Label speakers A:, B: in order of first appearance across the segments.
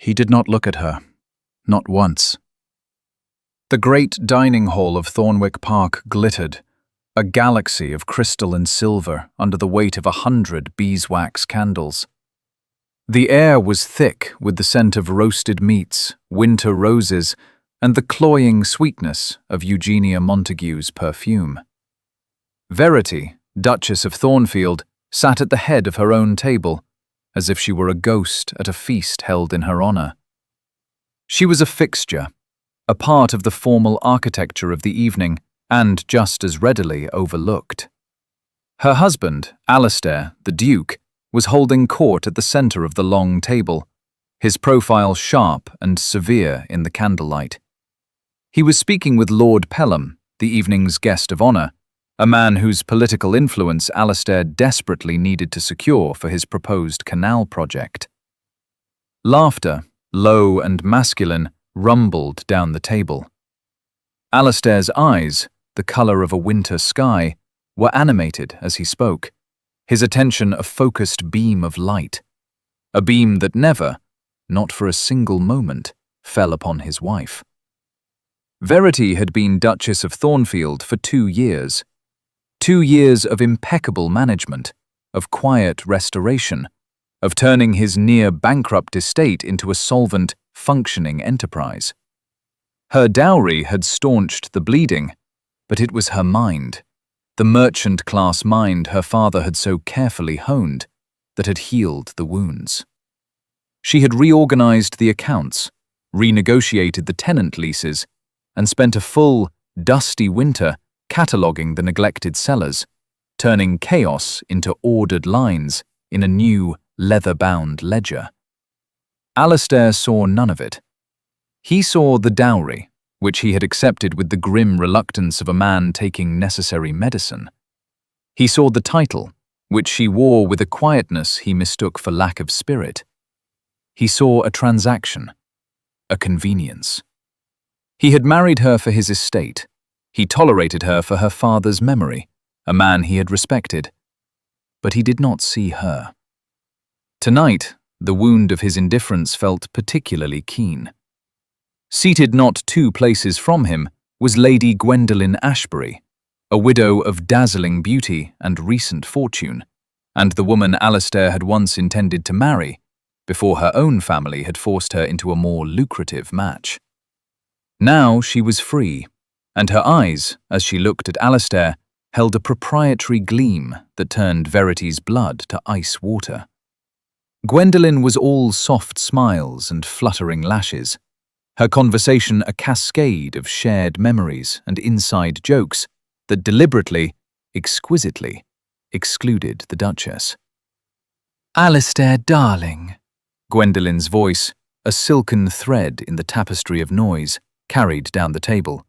A: He did not look at her, not once. The great dining hall of Thornwick Park glittered, a galaxy of crystal and silver under the weight of 100 beeswax candles. The air was thick with the scent of roasted meats, winter roses, and the cloying sweetness of Eugenia Montague's perfume. Verity, Duchess of Thornfield, sat at the head of her own table, as if she were a ghost at a feast held in her honor. She was a fixture, a part of the formal architecture of the evening, and just as readily overlooked. Her husband, Alastair, the Duke, was holding court at the center of the long table, his profile sharp and severe in the candlelight. He was speaking with Lord Pelham, the evening's guest of honor, a man whose political influence Alastair desperately needed to secure for his proposed canal project. Laughter, low and masculine, rumbled down the table. Alastair's eyes, the color of a winter sky, were animated as he spoke, his attention a focused beam of light, a beam that never, not for a single moment, fell upon his wife. Verity had been Duchess of Thornfield for 2 years. 2 years of impeccable management, of quiet restoration, of turning his near-bankrupt estate into a solvent, functioning enterprise. Her dowry had staunched the bleeding, but it was her mind, the merchant-class mind her father had so carefully honed, that had healed the wounds. She had reorganized the accounts, renegotiated the tenant leases, and spent a full, dusty winter cataloguing the neglected cellars, turning chaos into ordered lines in a new, leather-bound ledger. Alastair saw none of it. He saw the dowry, which he had accepted with the grim reluctance of a man taking necessary medicine. He saw the title, which she wore with a quietness he mistook for lack of spirit. He saw a transaction, a convenience. He had married her for his estate. He tolerated her for her father's memory, a man he had respected. But he did not see her. Tonight, the wound of his indifference felt particularly keen. Seated not 2 places from him was Lady Gwendolen Ashbury, a widow of dazzling beauty and recent fortune, and the woman Alastair had once intended to marry, before her own family had forced her into a more lucrative match. Now she was free, and her eyes, as she looked at Alastair, held a proprietary gleam that turned Verity's blood to ice water. Gwendolen was all soft smiles and fluttering lashes, her conversation a cascade of shared memories and inside jokes that deliberately, exquisitely, excluded the Duchess. "Alastair, darling," Gwendolen's voice, a silken thread in the tapestry of noise, carried down the table.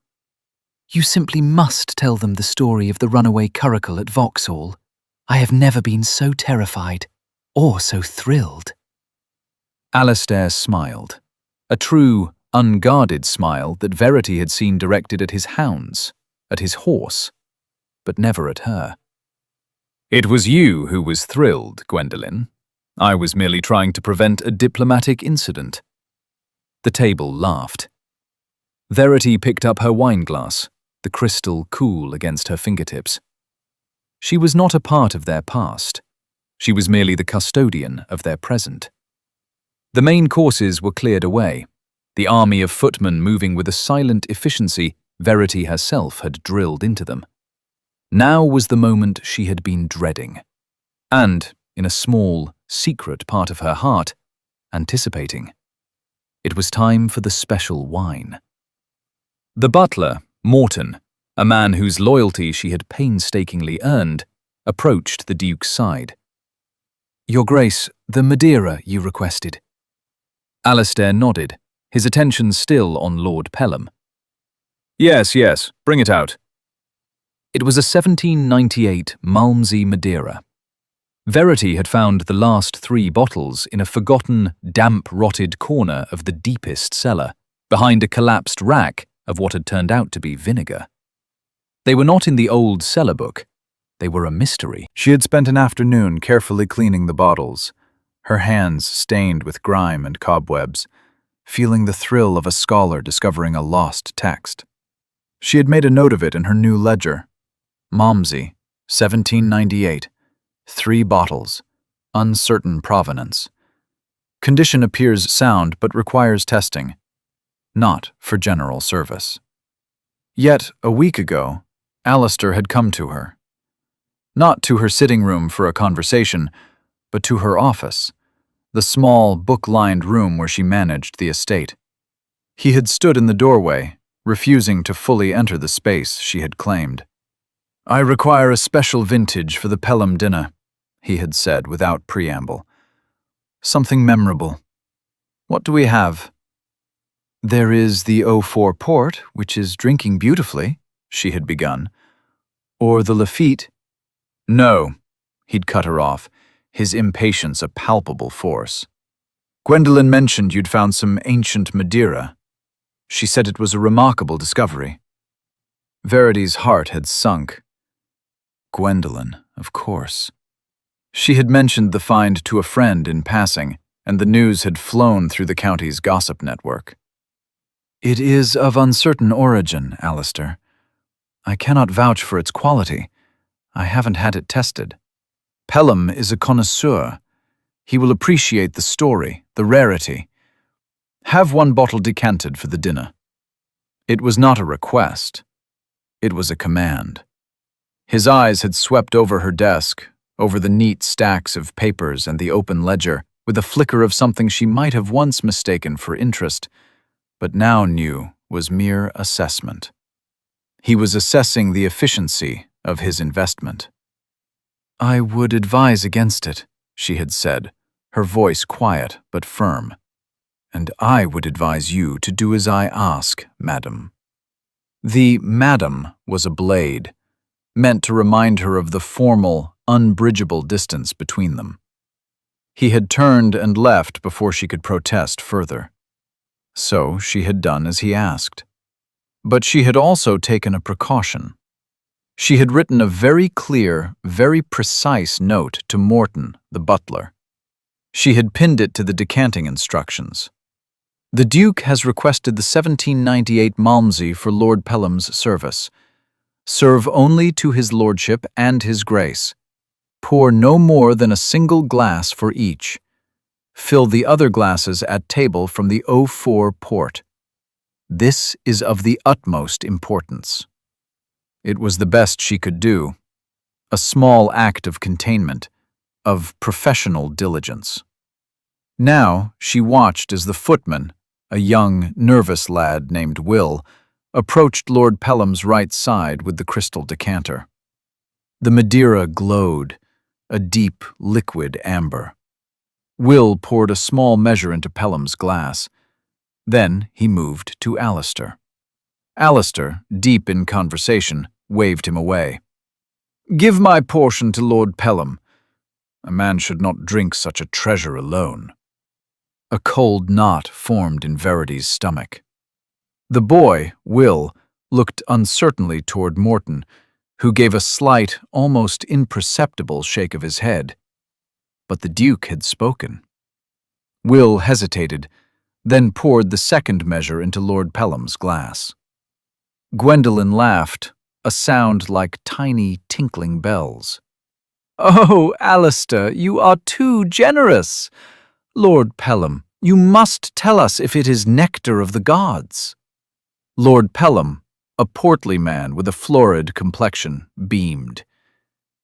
A: "You simply must tell them the story of the runaway curricle at Vauxhall. I have never been so terrified, or so thrilled." Alastair smiled, a true, unguarded smile that Verity had seen directed at his hounds, at his horse, but never at her. "It was you who was thrilled, Gwendolen. I was merely trying to prevent a diplomatic incident." The table laughed. Verity picked up her wineglass, the crystal cool against her fingertips. She was not a part of their past. She was merely the custodian of their present. The main courses were cleared away, the army of footmen moving with a silent efficiency Verity herself had drilled into them. Now was the moment she had been dreading, and, in a small, secret part of her heart, anticipating. It was time for the special wine. The butler, Morton, a man whose loyalty she had painstakingly earned, approached the Duke's side. "Your Grace, the Madeira you requested." Alastair nodded, his attention still on Lord Pelham. Yes, bring it out." It was a 1798 Malmsey Madeira. Verity had found the last 3 bottles in a forgotten, damp-rotted corner of the deepest cellar, behind a collapsed rack of what had turned out to be vinegar. They were not in the old cellar book. They were a mystery.
B: She had spent an afternoon carefully cleaning the bottles, her hands stained with grime and cobwebs,
A: feeling the thrill of a scholar discovering a lost text. She had made a note of it in her new ledger. Malmsey, 1798. 3 bottles. Uncertain provenance. Condition appears sound but requires testing. Not for general service. Yet, a week ago, Alistair had come to her. Not to her sitting room for a conversation, but to her office, the small, book-lined room where she managed the estate. He had stood in the doorway, refusing to fully enter the space she had claimed. "I require a special vintage for the Pelham dinner," he had said without preamble. "Something memorable. What do we have?" "There is the 04 port, which is drinking beautifully," she had begun. "Or the Lafitte." "No," he'd cut her off, his impatience a palpable force. "Gwendolen mentioned you'd found some ancient Madeira. She said it was a remarkable discovery." Verity's heart had sunk. Gwendolen, of course. She had mentioned the find to a friend in passing, and the news had flown through the county's gossip network. "It is of uncertain origin, Alistair. I cannot vouch for its quality. I haven't had it tested. Pelham is a connoisseur. He will appreciate the story, the rarity. Have 1 bottle decanted for the dinner." It was not a request. It was a command. His eyes had swept over her desk, over the neat stacks of papers and the open ledger, with a flicker of something she might have once mistaken for interest, but now knew was mere assessment. He was assessing the efficiency of his investment. "I would advise against it," she had said, her voice quiet but firm. "And I would advise you to do as I ask, madam." The madam was a blade, meant to remind her of the formal, unbridgeable distance between them. He had turned and left before she could protest further. So she had done as he asked. But she had also taken a precaution. She had written a very clear, very precise note to Morton, the butler. She had pinned it to the decanting instructions. "The Duke has requested the 1798 Malmsey for Lord Pelham's service. Serve only to his lordship and his grace. Pour no more than a single glass for each. Fill the other glasses at table from the 04 port. This is of the utmost importance." It was the best she could do, a small act of containment, of professional diligence. Now she watched as the footman, a young, nervous lad named Will, approached Lord Pelham's right side with the crystal decanter. The Madeira glowed, a deep, liquid amber. Will poured a small measure into Pelham's glass. Then he moved to Alistair. Alistair, deep in conversation, waved him away. "Give my portion to Lord Pelham. A man should not drink such a treasure alone." A cold knot formed in Verity's stomach. The boy, Will, looked uncertainly toward Morton, who gave a slight, almost imperceptible shake of his head. But the Duke had spoken. Will hesitated, then poured the second measure into Lord Pelham's glass. Gwendolen laughed, a sound like tiny tinkling bells. "Oh, Alistair, you are too generous. Lord Pelham, you must tell us if it is nectar of the gods." Lord Pelham, a portly man with a florid complexion, beamed.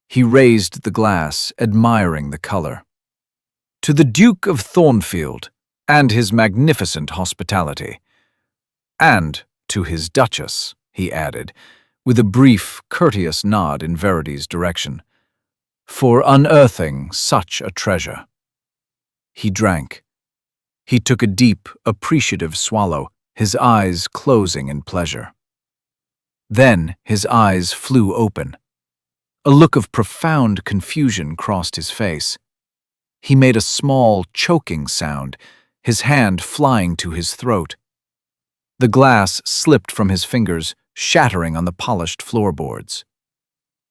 A: He raised the glass, admiring the color. "To the Duke of Thornfield, and his magnificent hospitality. And to his Duchess," he added, with a brief, courteous nod in Verity's direction, "for unearthing such a treasure." He drank. He took a deep, appreciative swallow, his eyes closing in pleasure. Then his eyes flew open. A look of profound confusion crossed his face. He made a small, choking sound, his hand flying to his throat. The glass slipped from his fingers, shattering on the polished floorboards.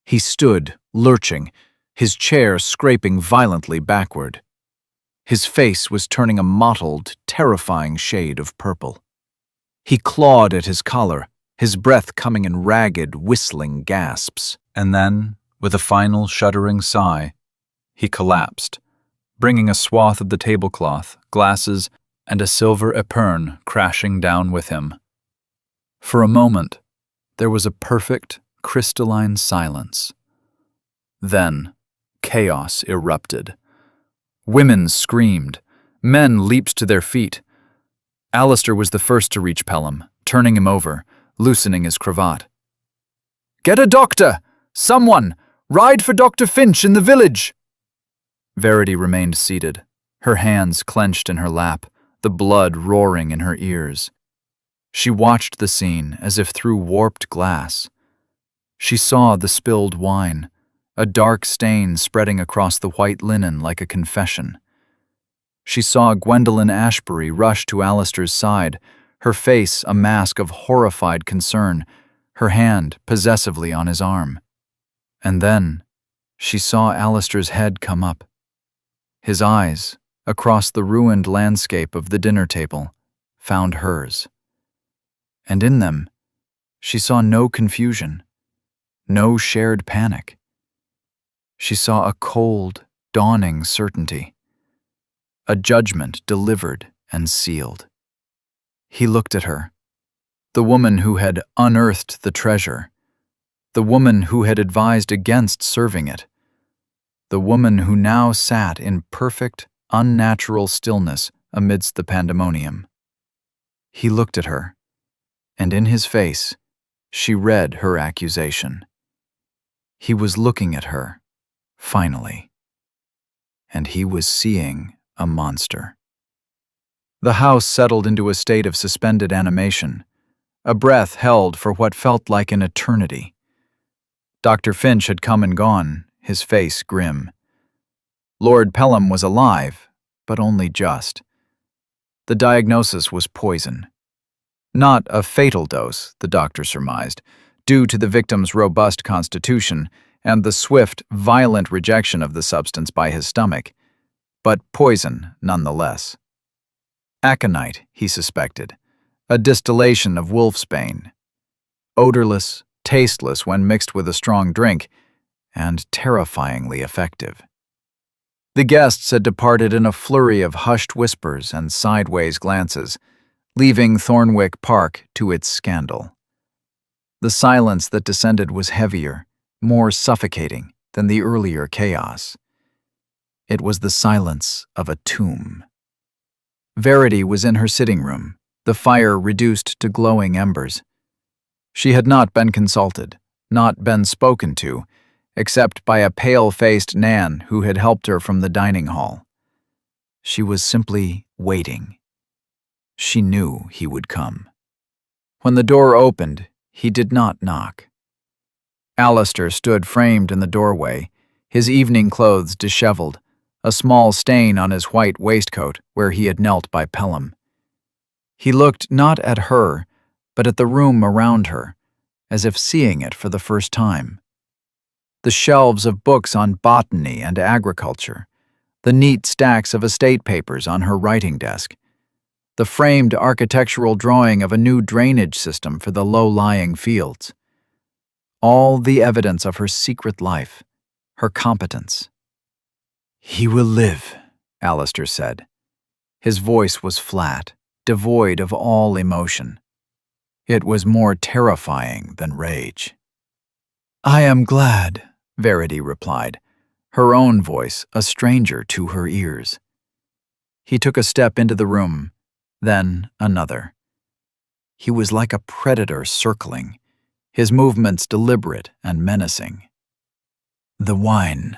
A: He stood, lurching, his chair scraping violently backward. His face was turning a mottled, terrifying shade of purple. He clawed at his collar, his breath coming in ragged, whistling gasps. And then, with a final shuddering sigh, he collapsed, bringing a swath of the tablecloth, glasses, and a silver epergne crashing down with him. For a moment, there was a perfect, crystalline silence. Then, chaos erupted. Women screamed. Men leaped to their feet. Alistair was the first to reach Pelham, turning him over, loosening his cravat. "Get a doctor! Someone! Ride for Dr. Finch in the village!" Verity remained seated, her hands clenched in her lap, the blood roaring in her ears. She watched the scene as if through warped glass. She saw the spilled wine, a dark stain spreading across the white linen like a confession. She saw Gwendolen Ashbury rush to Alistair's side, her face a mask of horrified concern, her hand possessively on his arm. And then she saw Alistair's head come up. His eyes, across the ruined landscape of the dinner table, found hers. And in them, she saw no confusion, no shared panic. She saw a cold, dawning certainty, a judgment delivered and sealed. He looked at her, the woman who had unearthed the treasure, the woman who had advised against serving it, the woman who now sat in perfect, unnatural stillness amidst the pandemonium. He looked at her, and in his face, she read her accusation. He was looking at her, finally, and he was seeing a monster. The house settled into a state of suspended animation, a breath held for what felt like an eternity. Dr. Finch had come and gone, his face grim. Lord Pelham was alive, but only just. The diagnosis was poison. Not a fatal dose, the doctor surmised, due to the victim's robust constitution and the swift, violent rejection of the substance by his stomach, but poison nonetheless. Aconite, he suspected, a distillation of wolfsbane. Odorless, tasteless when mixed with a strong drink, and terrifyingly effective. The guests had departed in a flurry of hushed whispers and sideways glances, leaving Thornwick Park to its scandal. The silence that descended was heavier, more suffocating than the earlier chaos. It was the silence of a tomb. Verity was in her sitting room, the fire reduced to glowing embers. She had not been consulted, not been spoken to, except by a pale-faced Nan who had helped her from the dining hall. She was simply waiting. She knew he would come. When the door opened, he did not knock. Alistair stood framed in the doorway, his evening clothes disheveled, a small stain on his white waistcoat where he had knelt by Pelham. He looked not at her, but at the room around her, as if seeing it for the first time. The shelves of books on botany and agriculture, the neat stacks of estate papers on her writing desk, the framed architectural drawing of a new drainage system for the low-lying fields. All the evidence of her secret life, her competence. "He will live," Alistair said. His voice was flat, devoid of all emotion. It was more terrifying than rage. "I am glad," Verity replied, her own voice a stranger to her ears. He took a step into the room, then another. He was like a predator circling, his movements deliberate and menacing. The wine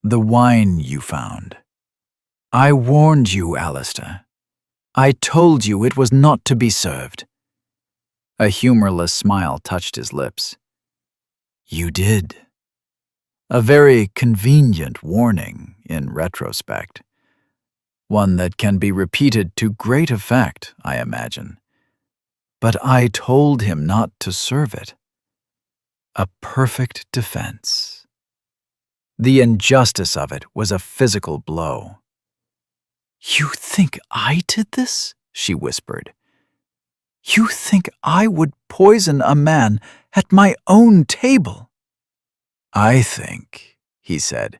A: you found. I warned you, Alistair. I told you it was not to be served." A humorless smile touched his lips. "You did. A very convenient warning in retrospect. One that can be repeated to great effect, I imagine. But I told him not to serve it. A perfect defense. The injustice of it was a physical blow.
B: "You think I did this?" she whispered. "You think I would poison a man at my own table?" "I think," he said,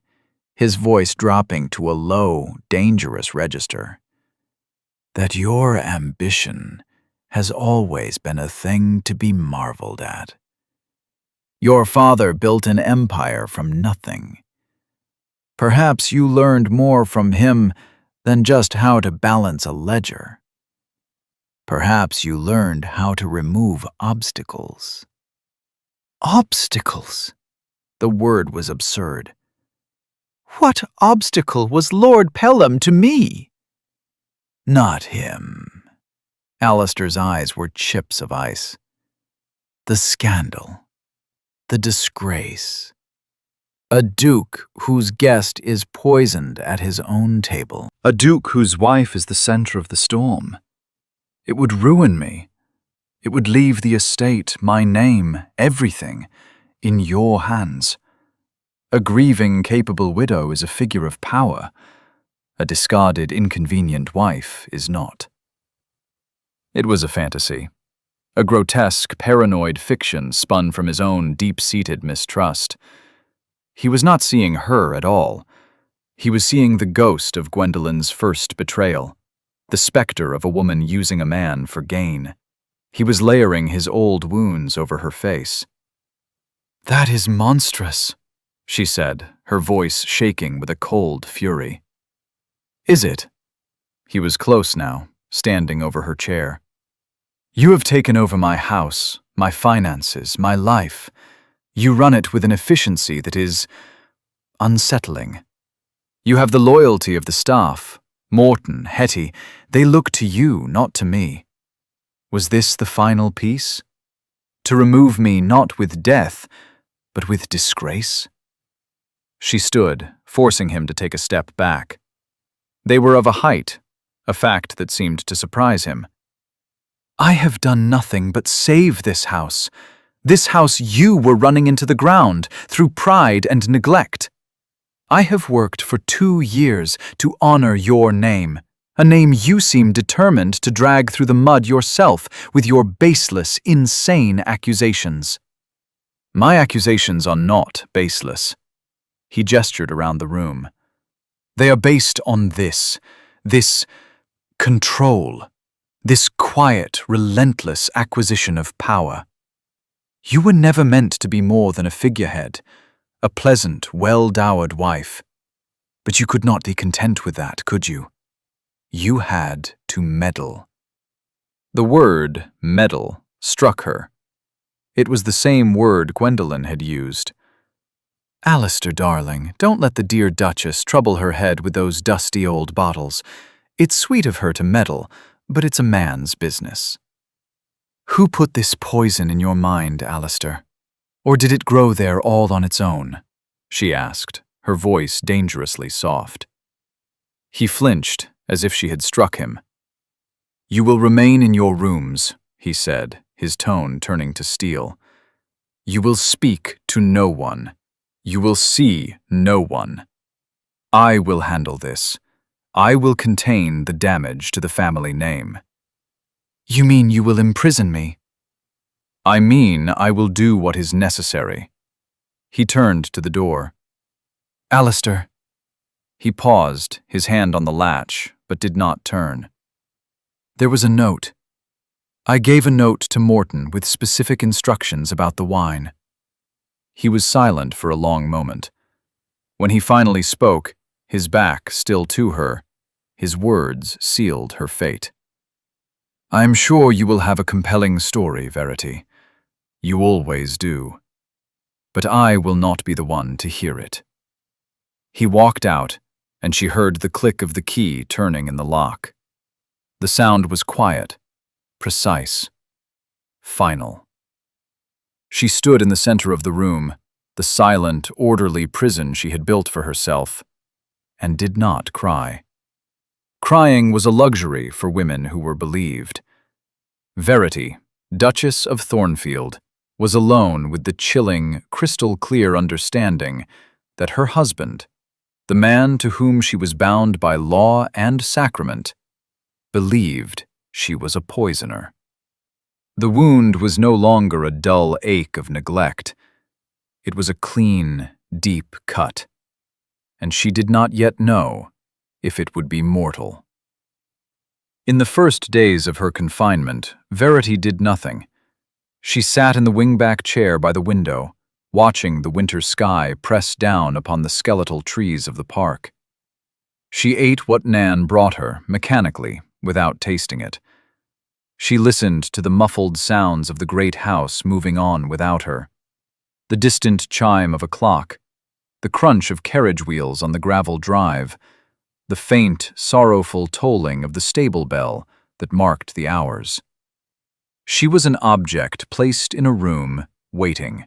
B: his voice dropping to a low, dangerous register, "that your ambition has always been a thing to be marveled at. Your father built an empire from nothing. Perhaps you learned more from him than just how to balance a ledger. Perhaps you learned how to remove obstacles." Obstacles? The word was absurd. What obstacle was Lord Pelham to me? Not him. Alistair's eyes were chips of ice. The scandal. The disgrace. A duke whose guest is poisoned at his own table.
A: A duke whose wife is the center of the storm. It would ruin me. It would leave the estate, my name, everything, in your hands. A grieving, capable widow is a figure of power. A discarded, inconvenient wife is not. It was a fantasy. A grotesque, paranoid fiction spun from his own deep-seated mistrust. He was not seeing her at all. He was seeing the ghost of Gwendolyn's first betrayal, the specter of a woman using a man for gain. He was layering his old wounds over her face. "That is monstrous," she said, her voice shaking with a cold fury. "Is it?" He was close now, standing over her chair. "You have taken over my house, my finances, my life. You run it with an efficiency that is unsettling. You have the loyalty of the staff. Morton, Hetty, they look to you, not to me. Was this the final piece? To remove me not with death, but with disgrace?" She stood, forcing him to take a step back. They were of a height, a fact that seemed to surprise him. "I have done nothing but save this house you were running into the ground through pride and neglect. I have worked for 2 years to honor your name, a name you seem determined to drag through the mud yourself with your baseless, insane accusations." "My accusations are not baseless." He gestured around the room. "They are based on this control, this quiet, relentless acquisition of power. You were never meant to be more than a figurehead, a pleasant, well-dowered wife. But you could not be content with that, could you? You had to meddle." The word meddle struck her. It was the same word Gwendolyn had used. "Alistair, darling, don't let the dear Duchess trouble her head with those dusty old bottles. It's sweet of her to meddle, but it's a man's business." "Who put this poison in your mind, Alistair? Or did it grow there all on its own?" she asked, her voice dangerously soft. He flinched, as if she had struck him. "You will remain in your rooms," he said, his tone turning to steel. "You will speak to no one. You will see no one. I will handle this. I will contain the damage to the family name." "You mean you will imprison me?" "I mean I will do what is necessary." He turned to the door. "Alistair." He paused, his hand on the latch, but did not turn. "There was a note. I gave a note to Morton with specific instructions about the wine." He was silent for a long moment. When he finally spoke, his back still to her, his words sealed her fate. "I am sure you will have a compelling story, Verity. You always do. But I will not be the one to hear it." He walked out, and she heard the click of the key turning in the lock. The sound was quiet, precise, final. She stood in the center of the room, the silent, orderly prison she had built for herself, and did not cry. Crying was a luxury for women who were believed. Verity, Duchess of Thornfield, was alone with the chilling, crystal-clear understanding that her husband, The man to whom she was bound by law and sacrament believed she was a poisoner. The wound was no longer a dull ache of neglect. It was a clean, deep cut, and she did not yet know if it would be mortal. In the first days of her confinement, Verity did nothing. She sat in the wingback chair by the window, watching the winter sky press down upon the skeletal trees of the park. She ate what Nan brought her, mechanically, without tasting it. She listened to the muffled sounds of the great house moving on without her. The distant chime of a clock, the crunch of carriage wheels on the gravel drive, the faint, sorrowful tolling of the stable bell that marked the hours. She was an object placed in a room, waiting.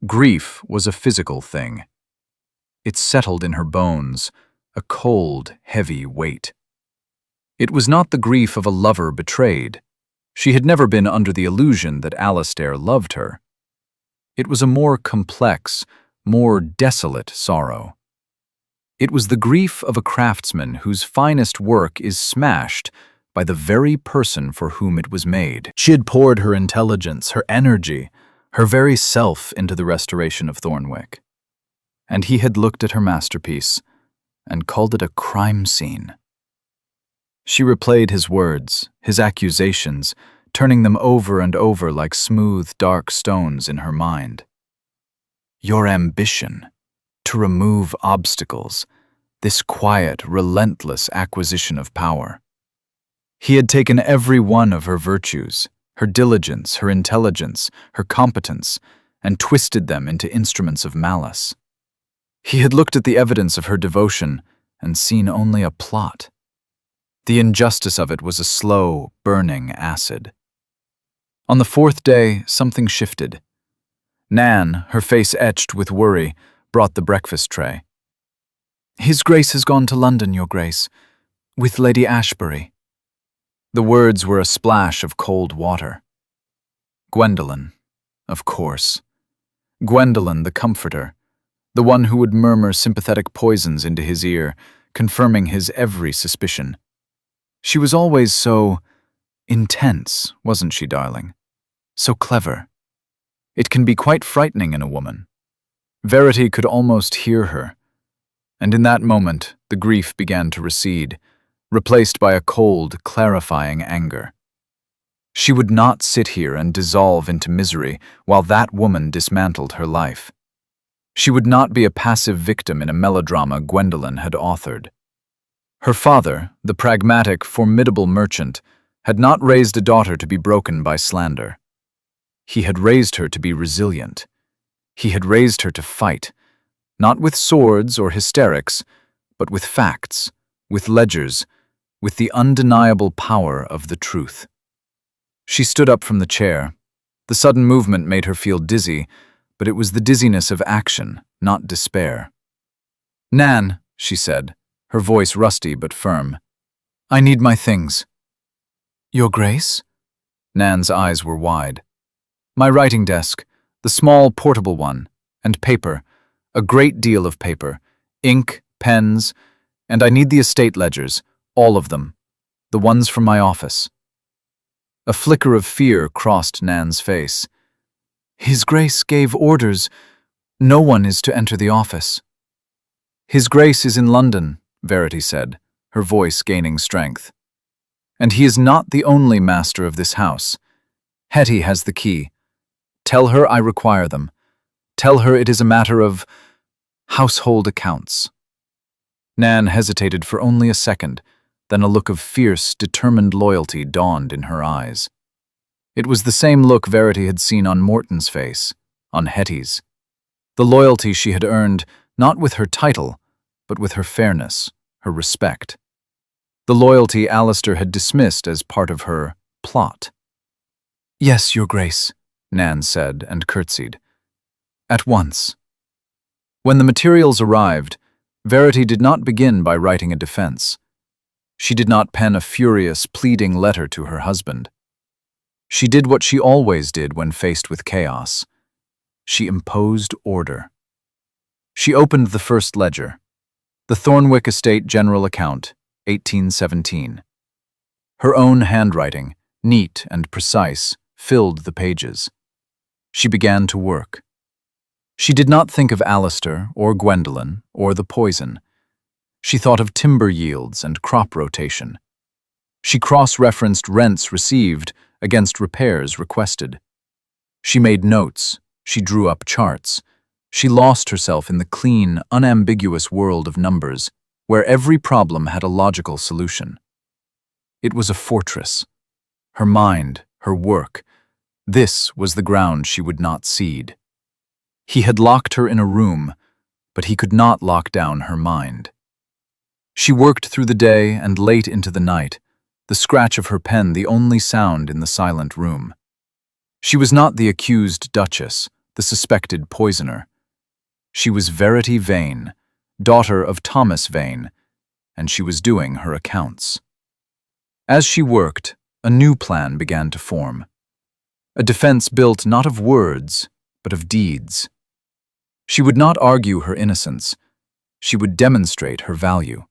A: Grief was a physical thing. It settled in her bones, a cold, heavy weight. It was not the grief of a lover betrayed. She had never been under the illusion that Alastair loved her. It was a more complex, more desolate sorrow. It was the grief of a craftsman whose finest work is smashed by the very person for whom it was made. She had poured her intelligence, her energy, her very self into the restoration of Thornwick. And he had looked at her masterpiece and called it a crime scene. She replayed his words, his accusations, turning them over and over like smooth, dark stones in her mind. Your ambition, to remove obstacles, this quiet, relentless acquisition of power. He had taken every one of her virtues, her diligence, her intelligence, her competence, and twisted them into instruments of malice. He had looked at the evidence of her devotion and seen only a plot. The injustice of it was a slow, burning acid. On the fourth day, something shifted. Nan, her face etched with worry, brought the breakfast tray. "His Grace has gone to London, Your Grace, with Lady Ashbury." The words were a splash of cold water. Gwendolen, of course. Gwendolen, the comforter, the one who would murmur sympathetic poisons into his ear, confirming his every suspicion. She was always so intense, wasn't she, darling? So clever. It can be quite frightening in a woman. Verity could almost hear her. And in that moment, the grief began to recede, replaced by a cold, clarifying anger. She would not sit here and dissolve into misery while that woman dismantled her life. She would not be a passive victim in a melodrama Gwendolen had authored. Her father, the pragmatic, formidable merchant, had not raised a daughter to be broken by slander. He had raised her to be resilient. He had raised her to fight, not with swords or hysterics, but with facts, with ledgers, with the undeniable power of the truth. She stood up from the chair. The sudden movement made her feel dizzy, but it was the dizziness of action, not despair. "Nan," she said, her voice rusty but firm, "I need my things." "Your Grace?" Nan's eyes were wide. "My writing desk, the small portable one, and paper, a great deal of paper, ink, pens, and I need the estate ledgers, all of them, the ones from my office." A flicker of fear crossed Nan's face. "His Grace gave orders. No one is to enter the office." "His Grace is in London," Verity said, her voice gaining strength. "And he is not the only master of this house. Hetty has the key. Tell her I require them. Tell her it is a matter of household accounts." Nan hesitated for only a second, then a look of fierce, determined loyalty dawned in her eyes. It was the same look Verity had seen on Morton's face, on Hetty's. The loyalty she had earned, not with her title, but with her fairness, her respect. The loyalty Alastair had dismissed as part of her plot. "Yes, Your Grace," Nan said and curtsied. "At once." When the materials arrived, Verity did not begin by writing a defense. She did not pen a furious, pleading letter to her husband. She did what she always did when faced with chaos. She imposed order. She opened the first ledger, The Thornwick Estate General Account, 1817. Her own handwriting, neat and precise, filled the pages. She began to work. She did not think of Alistair or Gwendolen or the poison. She thought of timber yields and crop rotation. She cross-referenced rents received against repairs requested. She made notes. She drew up charts. She lost herself in the clean, unambiguous world of numbers, where every problem had a logical solution. It was a fortress. Her mind, her work, this was the ground she would not cede. He had locked her in a room, but he could not lock down her mind. She worked through the day and late into the night, the scratch of her pen the only sound in the silent room. She was not the accused Duchess, the suspected poisoner. She was Verity Vane, daughter of Thomas Vane, and she was doing her accounts. As she worked, a new plan began to form. A defense built not of words, but of deeds. She would not argue her innocence. She would demonstrate her value.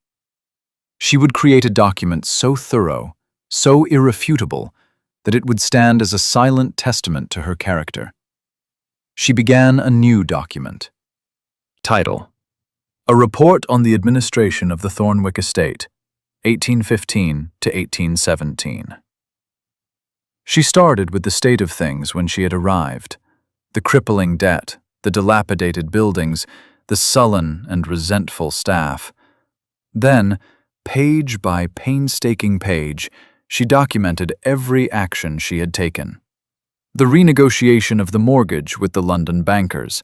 A: She would create a document so thorough, so irrefutable, that it would stand as a silent testament to her character. She began a new document. Title: A Report on the Administration of the Thornwick Estate, 1815 to 1817. She started with the state of things when she had arrived: the crippling debt, the dilapidated buildings, the sullen and resentful staff. Then, page by painstaking page, she documented every action she had taken. The renegotiation of the mortgage with the London bankers,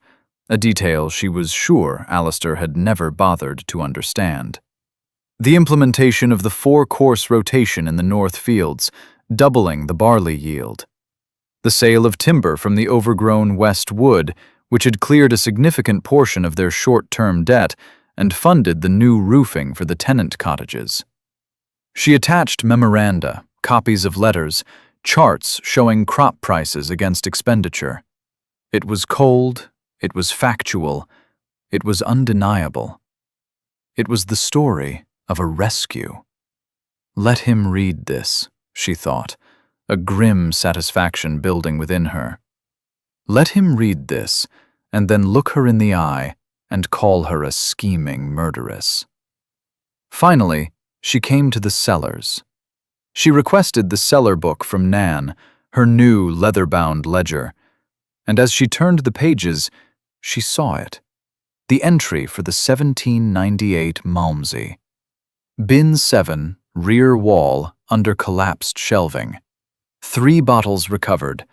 A: a detail she was sure Alistair had never bothered to understand. The implementation of the 4-course rotation in the North Fields, doubling the barley yield. The sale of timber from the overgrown West Wood, which had cleared a significant portion of their short-term debt and funded the new roofing for the tenant cottages. She attached memoranda, copies of letters, charts showing crop prices against expenditure. It was cold, it was factual, it was undeniable. It was the story of a rescue. Let him read this, she thought, a grim satisfaction building within her. Let him read this, and then look her in the eye and call her a scheming murderess. Finally, she came to the cellars. She requested the cellar book from Nan, her new leather-bound ledger, and as she turned the pages, she saw it. The entry for the 1798 Malmsey. Bin 7, rear wall, under collapsed shelving. 3 bottles recovered.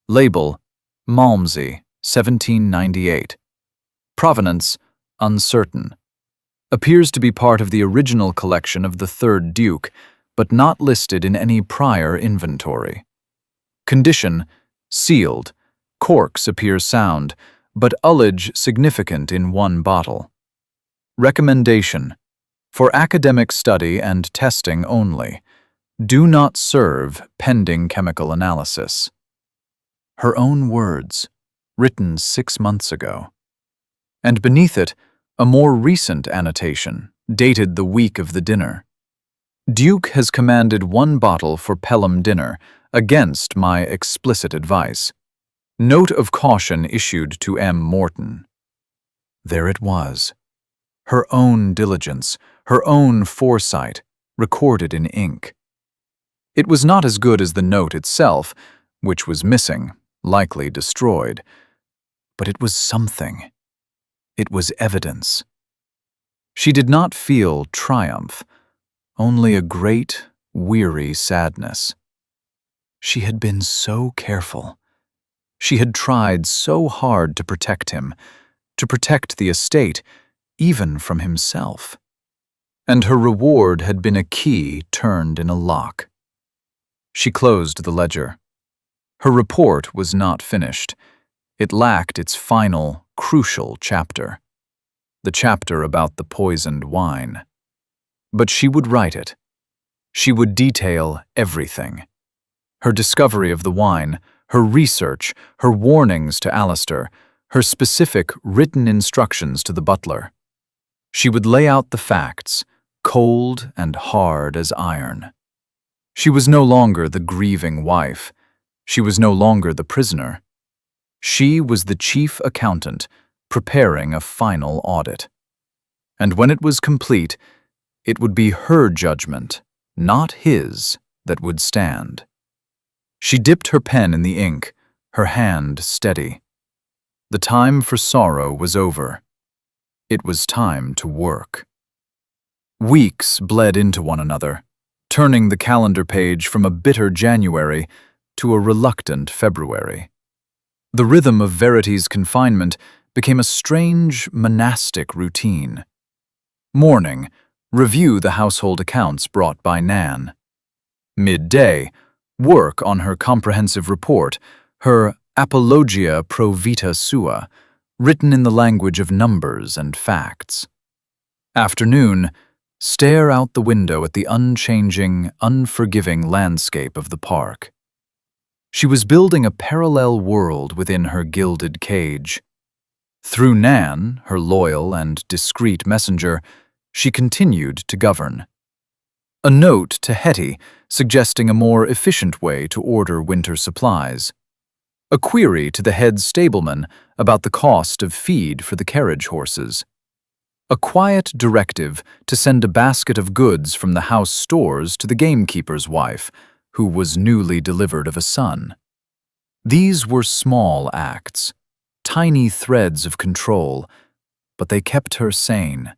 A: Label, Malmsey, 1798. Provenance, uncertain. Appears to be part of the original collection of the 3rd Duke, but not listed in any prior inventory. Condition, sealed. Corks appear sound, but ullage significant in 1 bottle. Recommendation: for academic study and testing only. Do not serve pending chemical analysis. Her own words, written 6 months ago. And beneath it, a more recent annotation, dated the week of the dinner. Duke has commanded 1 bottle for Pelham dinner, against my explicit advice. Note of caution issued to M. Morton. There it was. Her own diligence, her own foresight, recorded in ink. It was not as good as the note itself, which was missing, likely destroyed. But it was something. It was evidence. She did not feel triumph, only a great, weary sadness. She had been so careful. She had tried so hard to protect him, to protect the estate, even from himself. And her reward had been a key turned in a lock. She closed the ledger. Her report was not finished. It lacked its final, crucial chapter. The chapter about the poisoned wine. But she would write it. She would detail everything. Her discovery of the wine, her research, her warnings to Alistair, her specific written instructions to the butler. She would lay out the facts, cold and hard as iron. She was no longer the grieving wife. She was no longer the prisoner. She was the chief accountant, preparing a final audit. And when it was complete, it would be her judgment, not his, that would stand. She dipped her pen in the ink, her hand steady. The time for sorrow was over. It was time to work. Weeks bled into one another, turning the calendar page from a bitter January to a reluctant February. The rhythm of Verity's confinement became a strange monastic routine. Morning, review the household accounts brought by Nan. Midday, work on her comprehensive report, her Apologia pro vita sua, written in the language of numbers and facts. Afternoon, stare out the window at the unchanging, unforgiving landscape of the park. She was building a parallel world within her gilded cage. Through Nan, her loyal and discreet messenger, she continued to govern. A note to Hetty suggesting a more efficient way to order winter supplies. A query to the head stableman about the cost of feed for the carriage horses. A quiet directive to send a basket of goods from the house stores to the gamekeeper's wife, who was newly delivered of a son. These were small acts, tiny threads of control, but they kept her sane.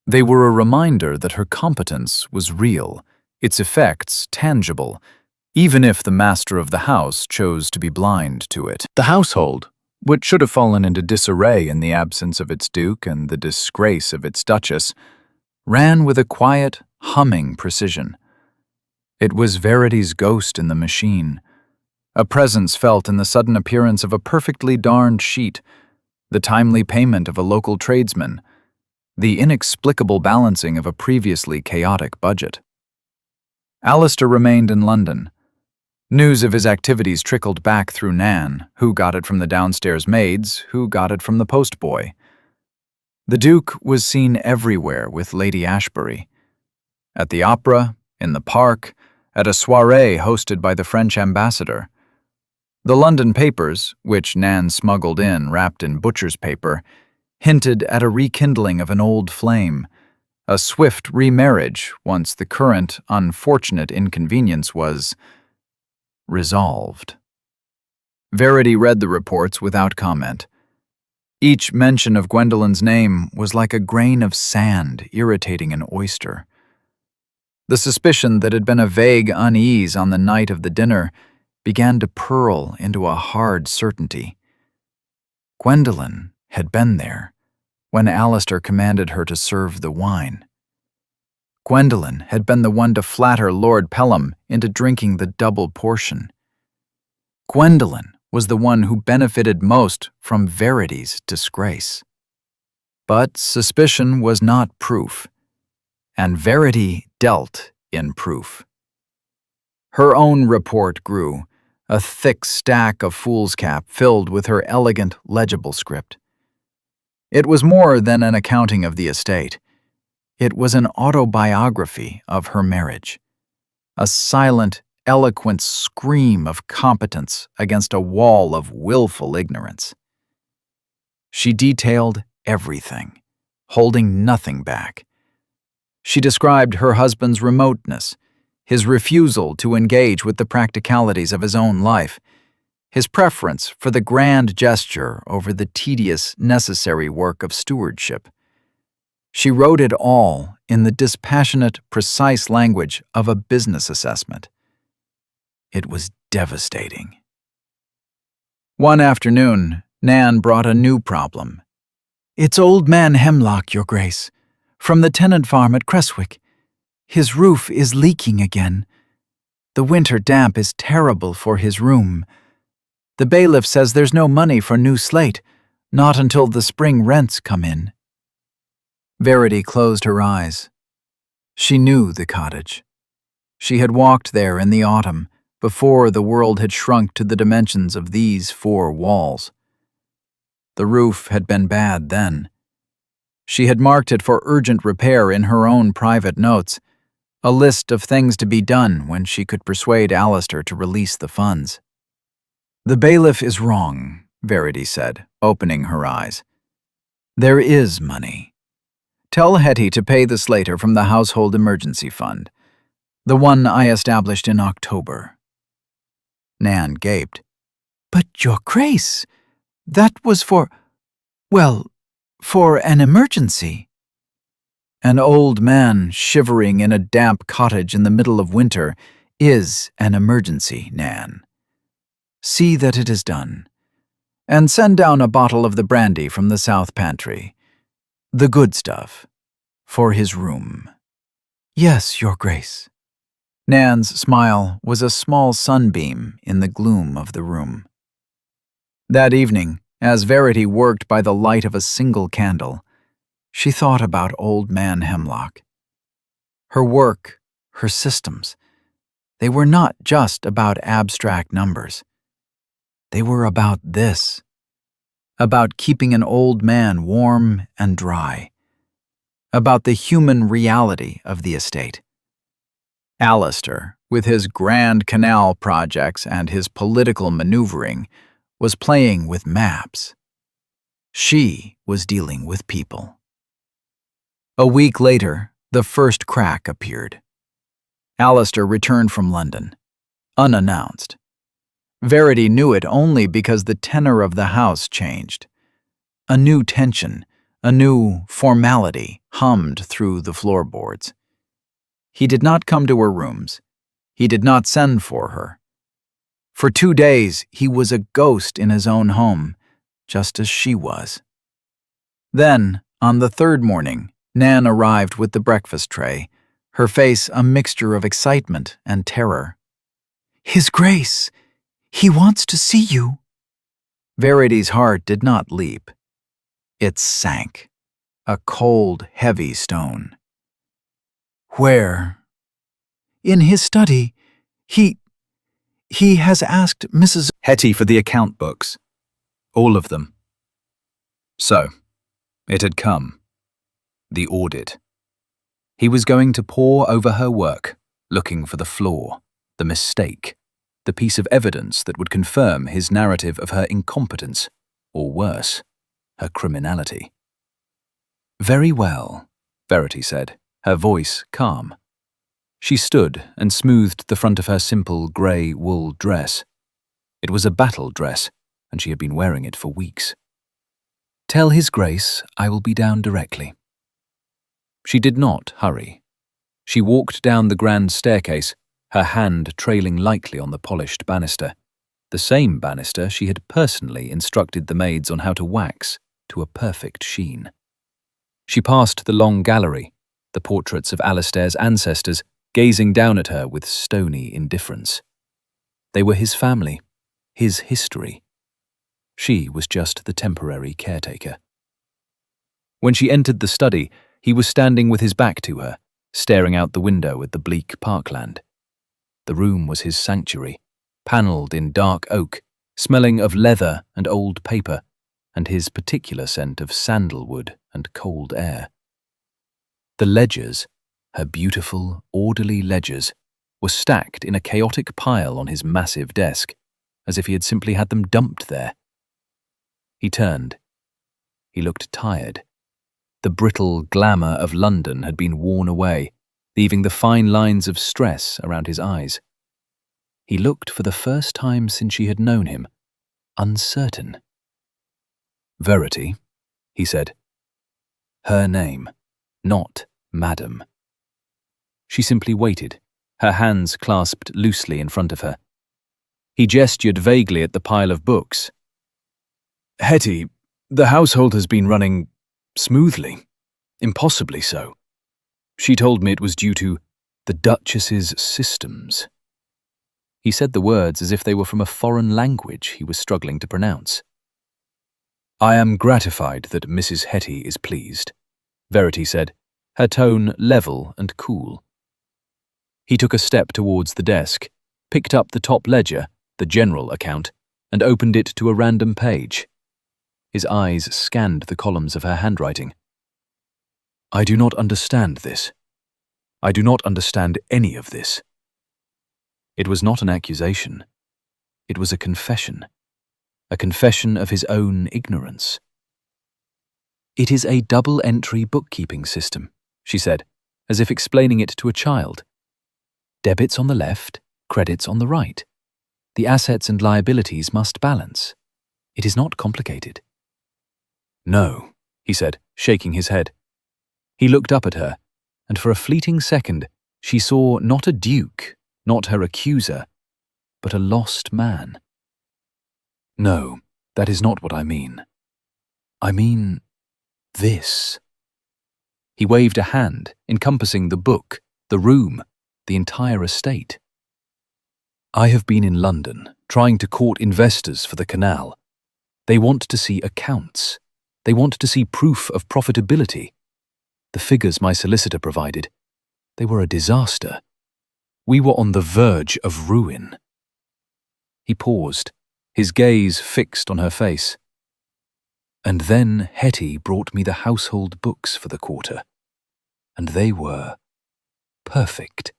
A: They were a reminder that her competence was real, its effects tangible, even if the master of the house chose to be blind to it. The household, which should have fallen into disarray in the absence of its duke and the disgrace of its duchess, ran with a quiet, humming precision. It was Verity's ghost in the machine, a presence felt in the sudden appearance of a perfectly darned sheet, the timely payment of a local tradesman, the inexplicable balancing of a previously chaotic budget. Alistair remained in London. News of his activities trickled back through Nan, who got it from the downstairs maids, who got it from the postboy. The Duke was seen everywhere with Lady Ashbury. At the opera, in the park, at a soirée hosted by the French ambassador. The London papers, which Nan smuggled in wrapped in butcher's paper, hinted at a rekindling of an old flame, a swift remarriage once the current unfortunate inconvenience was resolved. Verity read the reports without comment. Each mention of Gwendolen's name was like a grain of sand irritating an oyster. The suspicion that had been a vague unease on the night of the dinner began to purl into a hard certainty. Gwendolen had been there when Alistair commanded her to serve the wine. Gwendolen had been the one to flatter Lord Pelham into drinking the double portion. Gwendolen was the one who benefited most from Verity's disgrace. But suspicion was not proof, and Verity dealt in proof. Her own report grew, a thick stack of foolscap filled with her elegant, legible script. It was more than an accounting of the estate. It was an autobiography of her marriage, a silent, eloquent scream of competence against a wall of willful ignorance. She detailed everything, holding nothing back. She described her husband's remoteness, his refusal to engage with the practicalities of his own life, his preference for the grand gesture over the tedious, necessary work of stewardship. She wrote it all in the dispassionate, precise language of a business assessment. It was devastating. One afternoon, Nan brought a new problem. "It's old man Hemlock, Your Grace, from the tenant farm at Creswick. His roof is leaking again. The winter damp is terrible for his room. The bailiff says there's no money for new slate, not until the spring rents come in." Verity closed her eyes. She knew the cottage. She had walked there in the autumn, before the world had shrunk to the dimensions of these 4 walls. The roof had been bad then.
B: She had marked it for urgent repair in her own private notes, a list of things to be done when she could persuade Alistair to release the funds. "The bailiff is wrong," Verity said, opening her eyes. "There is money. Tell Hetty to pay the Slater from the Household Emergency Fund, the one I established in October." Nan gaped. "But, Your Grace, that was for an emergency." "An old man shivering in a damp cottage in the middle of winter is an emergency, Nan. See that it is done. And send down a bottle of the brandy from the south pantry. The good stuff. For his room." "Yes, Your Grace." Nan's smile was a small sunbeam in the gloom of the room. That evening, as Verity worked by the light of a single candle, she thought about Old Man Hemlock. Her work, her systems, they were not just about abstract numbers. They were about this, about keeping an old man warm and dry, about the human reality of the estate. Alistair, with his grand canal projects and his political maneuvering, was playing with maps. She was dealing with people. A week later, the first crack appeared. Alistair returned from London, unannounced. Verity knew it only because the tenor of the house changed. A new tension, a new formality hummed through the floorboards. He did not come to her rooms. He did not send for her. For 2 days, he was a ghost in his own home, just as she was. Then, on the third morning, Nan arrived with the breakfast tray, her face a mixture of excitement and terror. "His Grace, he wants to see you." Verity's heart did not leap. It sank, a cold, heavy stone. "Where?" "In his study. He has asked Mrs.
A: Hetty for the account books. All of them. So, it had come. The audit. He was going to pore over her work, looking for the flaw, the mistake, the piece of evidence that would confirm his narrative of her incompetence, or worse, her criminality. "Very well," Verity said, her voice calm. She stood and smoothed the front of her simple grey wool dress. It was a battle dress, and she had been wearing it for weeks. "Tell His Grace I will be down directly." She did not hurry. She walked down the grand staircase, her hand trailing lightly on the polished banister, the same banister she had personally instructed the maids on how to wax to a perfect sheen. She passed the long gallery, the portraits of Alistair's ancestors gazing down at her with stony indifference. They were his family, his history. She was just the temporary caretaker. When she entered the study, he was standing with his back to her, staring out the window at the bleak parkland. The room was his sanctuary, panelled in dark oak, smelling of leather and old paper, and his particular scent of sandalwood and cold air. The ledgers, her beautiful, orderly ledgers, were stacked in a chaotic pile on his massive desk, as if he had simply had them dumped there. He turned. He looked tired. The brittle glamour of London had been worn away, leaving the fine lines of stress around his eyes. He looked for the first time since she had known him, uncertain. "Verity," he said. Her name, not Madam. She simply waited, her hands clasped loosely in front of her. He gestured vaguely at the pile of books. "Hetty, the household has been running smoothly, impossibly so. She told me it was due to the Duchess'S systems." He said the words as if they were from a foreign language he was struggling to pronounce. "I am gratified that Mrs. Hetty is pleased," Verity said, her tone level and cool. He took a step towards the desk, picked up the top ledger, the general account, and opened it to a random page. His eyes scanned the columns of her handwriting. I do not understand this. I do not understand any of this. It was not an accusation. It was a confession of his own ignorance. It is a double-entry bookkeeping system, she said, as if explaining it to a child. Debits on the left, credits on the right. The assets and liabilities must balance. It is not complicated. No, he said, shaking his head. He looked up at her, and for a fleeting second, she saw not a duke, not her accuser, but a lost man. No, that is not what I mean. I mean this. He waved a hand, encompassing the book, the room, the entire estate. I have been in London, trying to court investors for the canal. They want to see accounts. They want to see proof of profitability. The figures my solicitor provided, they were a disaster. We were on the verge of ruin. He paused, his gaze fixed on her face. And then Hetty brought me the household books for the quarter, and they were perfect,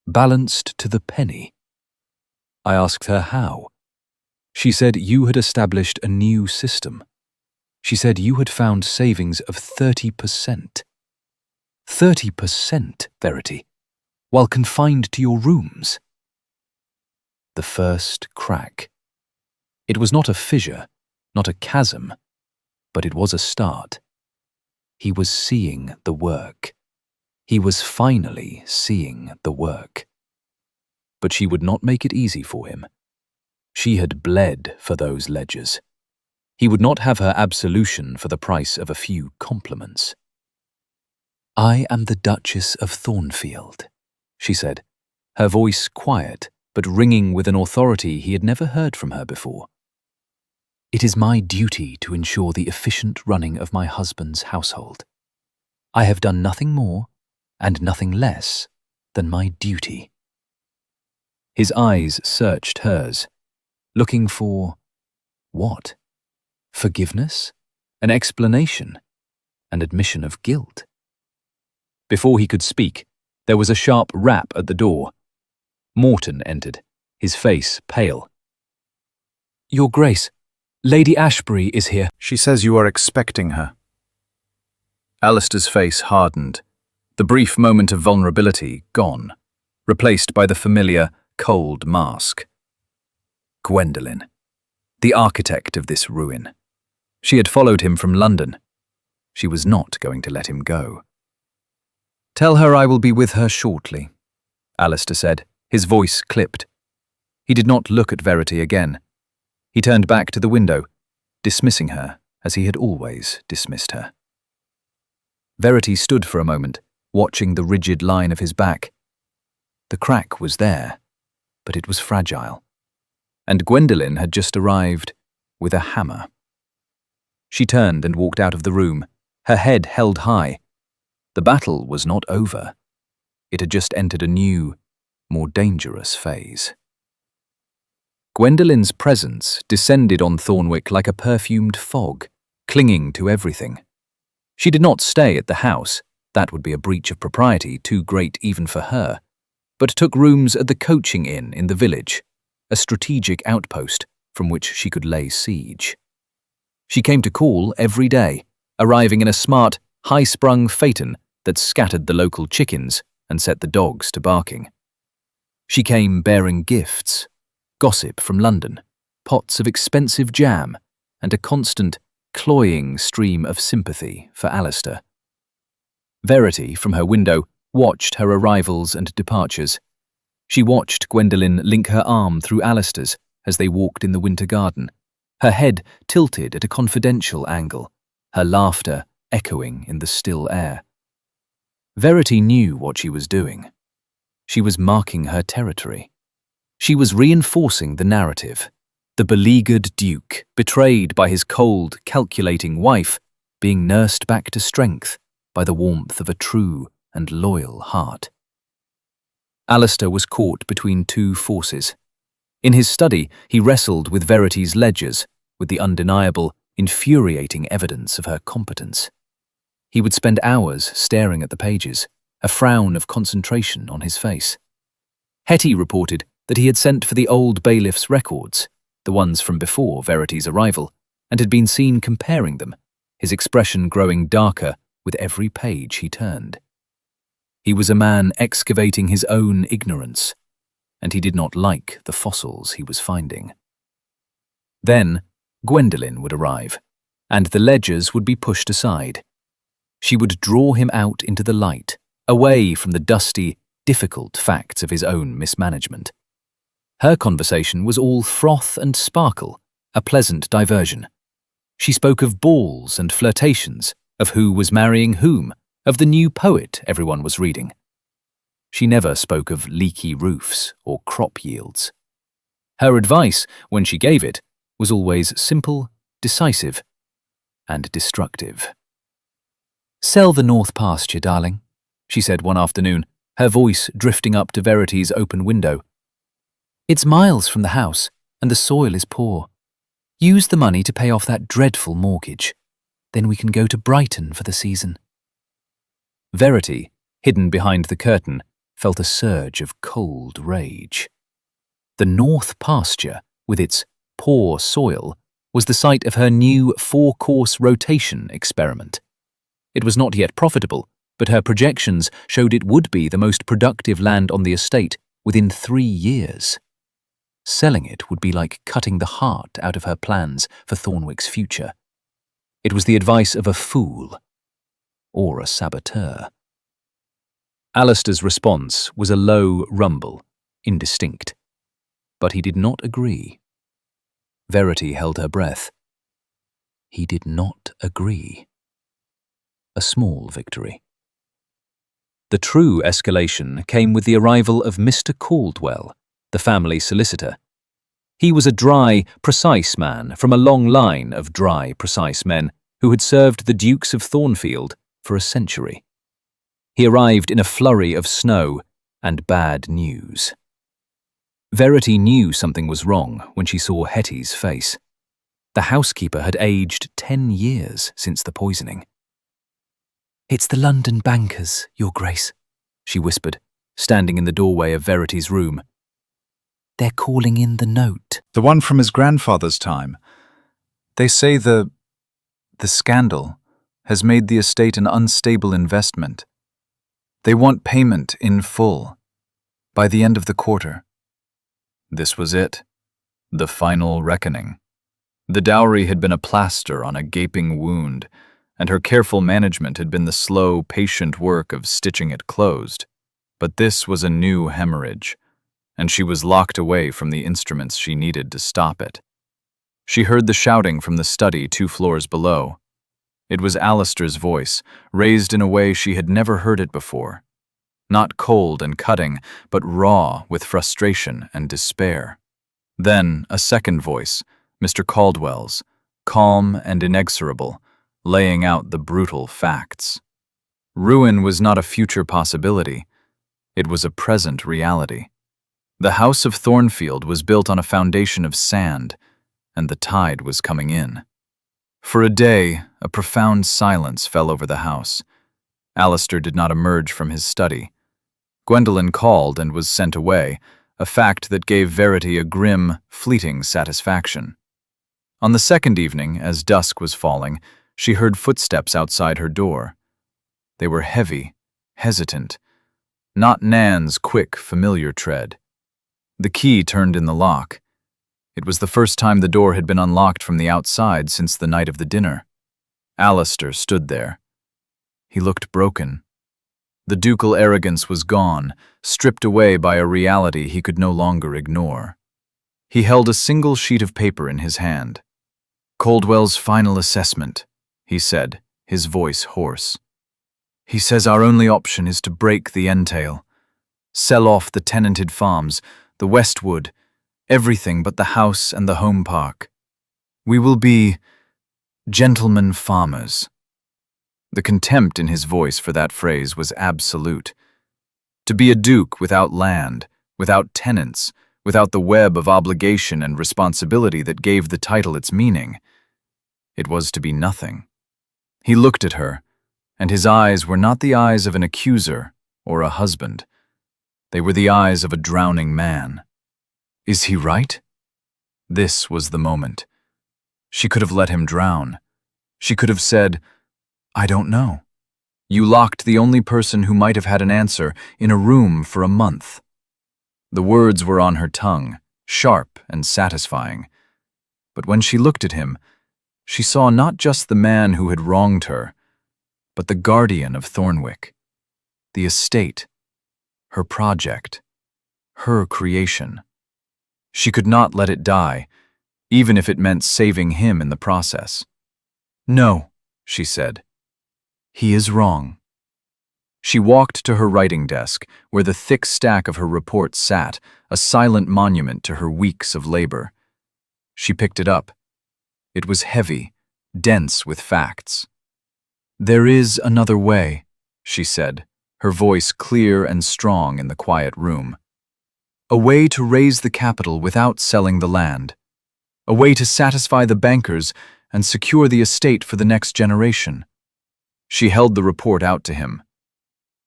A: balanced to the penny. I asked her how. She said you had established a new system. She said you had found savings of 30%. 30%, Verity, while confined to your rooms. The first crack. It was not a fissure, not a chasm, but it was a start. He was seeing the work. He was finally seeing the work. But she would not make it easy for him. She had bled for those ledgers. He would not have her absolution for the price of a few compliments. I am the Duchess of Thornfield, she said, her voice quiet but ringing with an authority he had never heard from her before. It is my duty to ensure the efficient running of my husband's household. I have done nothing more and nothing less than my duty. His eyes searched hers, looking for what? Forgiveness? An explanation? An admission of guilt? Before he could speak, there was a sharp rap at the door. Morton entered, his face pale. Your Grace, Lady Ashbury is here. She says you are expecting her. Alistair's face hardened, the brief moment of vulnerability gone, replaced by the familiar, cold mask. Gwendolen, the architect of this ruin. She had followed him from London. She was not going to let him go. Tell her I will be with her shortly, Alistair said, his voice clipped. He did not look at Verity again. He turned back to the window, dismissing her as he had always dismissed her. Verity stood for a moment, watching the rigid line of his back. The crack was there, but it was fragile. And Gwendolen had just arrived with a hammer. She turned and walked out of the room, her head held high. The battle was not over. It had just entered a new, more dangerous phase. Gwendolen's presence descended on Thornwick like a perfumed fog, clinging to everything. She did not stay at the house, that would be a breach of propriety too great even for her, but took rooms at the coaching inn in the village, a strategic outpost from which she could lay siege. She came to call every day, arriving in a smart, high-sprung phaeton that scattered the local chickens and set the dogs to barking. She came bearing gifts, gossip from London, pots of expensive jam, and a constant, cloying stream of sympathy for Alistair. Verity, from her window, watched her arrivals and departures. She watched Gwendolen link her arm through Alistair's as they walked in the winter garden, her head tilted at a confidential angle, her laughter echoing in the still air. Verity knew what she was doing. She was marking her territory. She was reinforcing the narrative, the beleaguered duke, betrayed by his cold, calculating wife, being nursed back to strength by the warmth of a true and loyal heart. Alistair was caught between two forces. In his study, he wrestled with Verity's ledgers, with the undeniable, infuriating evidence of her competence. He would spend hours staring at the pages, a frown of concentration on his face. Hetty reported that he had sent for the old bailiff's records, the ones from before Verity's arrival, and had been seen comparing them, his expression growing darker with every page he turned. He was a man excavating his own ignorance, and he did not like the fossils he was finding. Then Gwendolen would arrive, and the ledgers would be pushed aside. She would draw him out into the light, away from the dusty, difficult facts of his own mismanagement. Her conversation was all froth and sparkle, a pleasant diversion. She spoke of balls and flirtations, of who was marrying whom, of the new poet everyone was reading. She never spoke of leaky roofs or crop yields. Her advice, when she gave it, was always simple, decisive, and destructive. "Sell the north pasture, darling," she said one afternoon, her voice drifting up to Verity's open window. "It's miles from the house, and the soil is poor. Use the money to pay off that dreadful mortgage. Then we can go to Brighton for the season." Verity, hidden behind the curtain, felt a surge of cold rage. The north pasture, with its poor soil, was the site of her new 4-course rotation experiment. It was not yet profitable, but her projections showed it would be the most productive land on the estate within 3 years. Selling it would be like cutting the heart out of her plans for Thornwick's future. It was the advice of a fool or a saboteur. Alistair's response was a low rumble, indistinct. But he did not agree. Verity held her breath. He did not agree. A small victory. The true escalation came with the arrival of Mr. Caldwell, the family solicitor. He was a dry, precise man from a long line of dry, precise men who had served the Dukes of Thornfield for a century. He arrived in a flurry of snow and bad news. Verity knew something was wrong when she saw Hetty's face. The housekeeper had aged 10 years since the poisoning. "It's the London bankers, Your Grace," she whispered, standing in the doorway of Verity's room. "They're calling in the note."
B: The one from his grandfather's time. They say the scandal has made the estate an unstable investment. They want payment in full, by the end of the quarter. This was it, the final reckoning. The dowry had been a plaster on a gaping wound, and her careful management had been the slow, patient work of stitching it closed. But this was a new hemorrhage, and she was locked away from the instruments she needed to stop it. She heard the shouting from the study 2 floors below. It was Alistair's voice, raised in a way she had never heard it before. Not cold and cutting, but raw with frustration and despair. Then a second voice, Mr. Caldwell's, calm and inexorable, laying out the brutal facts. Ruin was not a future possibility. It was a present reality. The House of Thornfield was built on a foundation of sand, and the tide was coming in. For a day, a profound silence fell over the house. Alistair did not emerge from his study. Gwendolen called and was sent away, a fact that gave Verity a grim, fleeting satisfaction. On the second evening, as dusk was falling, she heard footsteps outside her door. They were heavy, hesitant, not Nan's quick, familiar tread. The key turned in the lock. It was the first time the door had been unlocked from the outside since the night of the dinner. Alistair stood there. He looked broken. The ducal arrogance was gone, stripped away by a reality he could no longer ignore. He held a single sheet of paper in his hand. "Caldwell's final assessment," he said, his voice hoarse. "He says our only option is to break the entail, sell off the tenanted farms, the Westwood, everything but the house and the home park. We will be gentlemen farmers." The contempt in his voice for that phrase was absolute. To be a duke without land, without tenants, without the web of obligation and responsibility that gave the title its meaning, it was to be nothing. He looked at her,
A: and his eyes were not the eyes of an accuser or a husband. They were the eyes of a drowning man. Is he right? This was the moment. She could have let him drown. She could have said, "I don't know. You locked the only person who might have had an answer in a room for a month." The words were on her tongue, sharp and satisfying. But when she looked at him, she saw not just the man who had wronged her, but the guardian of Thornwick, the estate, her project, her creation. She could not let it die, even if it meant saving him in the process. "No," she said. "He is wrong." She walked to her writing desk, where the thick stack of her reports sat, a silent monument to her weeks of labor. She picked it up. It was heavy, dense with facts. "There is another way," she said, her voice clear and strong in the quiet room. "A way to raise the capital without selling the land. A way to satisfy the bankers and secure the estate for the next generation." She held the report out to him.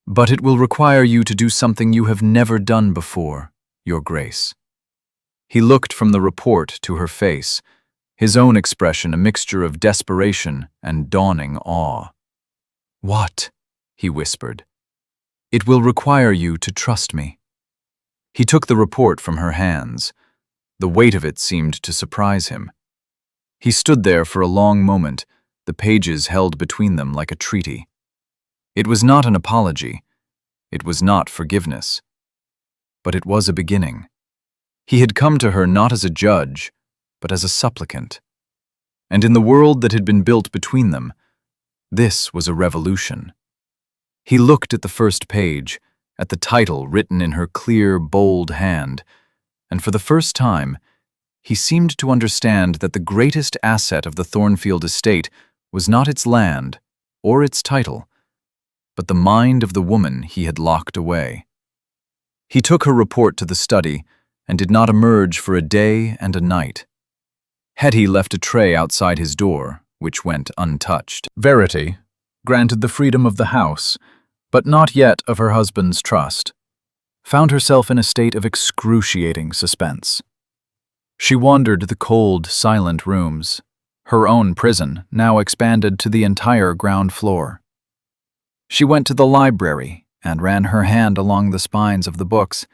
A: "But it will require you to do something you have never done before, Your Grace." He looked from the report to her face, his own expression a mixture of desperation and dawning awe. "What?" he whispered. "It will require you to trust me." He took the report from her hands. The weight of it seemed to surprise him. He stood there for a long moment, the pages held between them like a treaty. It was not an apology. It was not forgiveness. But it was a beginning. He had come to her not as a judge, but as a supplicant. And in the world that had been built between them, this was a revolution. He looked at the first page, at the title written in her clear, bold hand, and for the first time, he seemed to understand that the greatest asset of the Thornfield estate was not its land or its title, but the mind of the woman he had locked away. He took her report to the study and did not emerge for a day and a night. Hetty left a tray outside his door, which went untouched. Verity granted the freedom of the house, but not yet of her husband's trust, found herself in a state of excruciating suspense. She wandered the cold, silent rooms, her own prison now expanded to the entire ground floor. She went to the library and ran her hand along the spines of the books,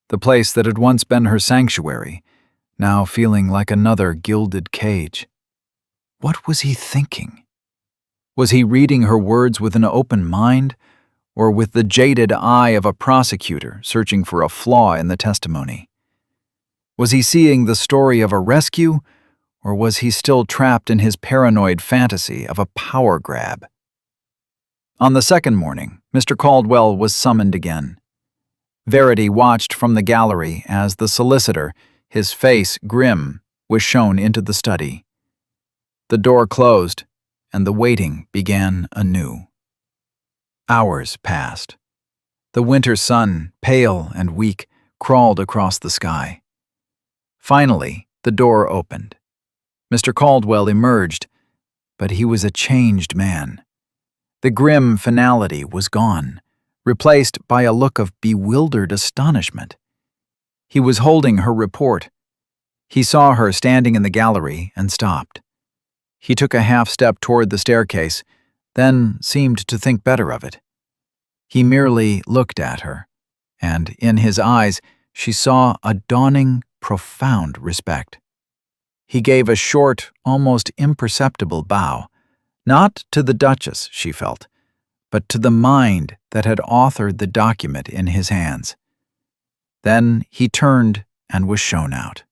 A: the place that had once been her sanctuary, now feeling like another gilded cage. What was he thinking? Was he reading her words with an open mind, or with the jaded eye of a prosecutor searching for a flaw in the testimony? Was he seeing the story of a rescue, or was he still trapped in his paranoid fantasy of a power grab? On the second morning, Mr. Caldwell was summoned again. Verity watched from the gallery as the solicitor, his face grim, was shown into the study. The door closed, and the waiting began anew. Hours passed. The winter sun, pale and weak, crawled across the sky. Finally, the door opened. Mr. Caldwell emerged, but he was a changed man. The grim finality was gone, replaced by a look of bewildered astonishment. He was holding her report. He saw her standing in the gallery and stopped. He took a half step toward the staircase, then seemed to think better of it. He merely looked at her, and in his eyes she saw a dawning, profound respect. He gave a short, almost imperceptible bow, not to the Duchess, she felt, but to the mind that had authored the document in his hands. Then he turned and was shown out.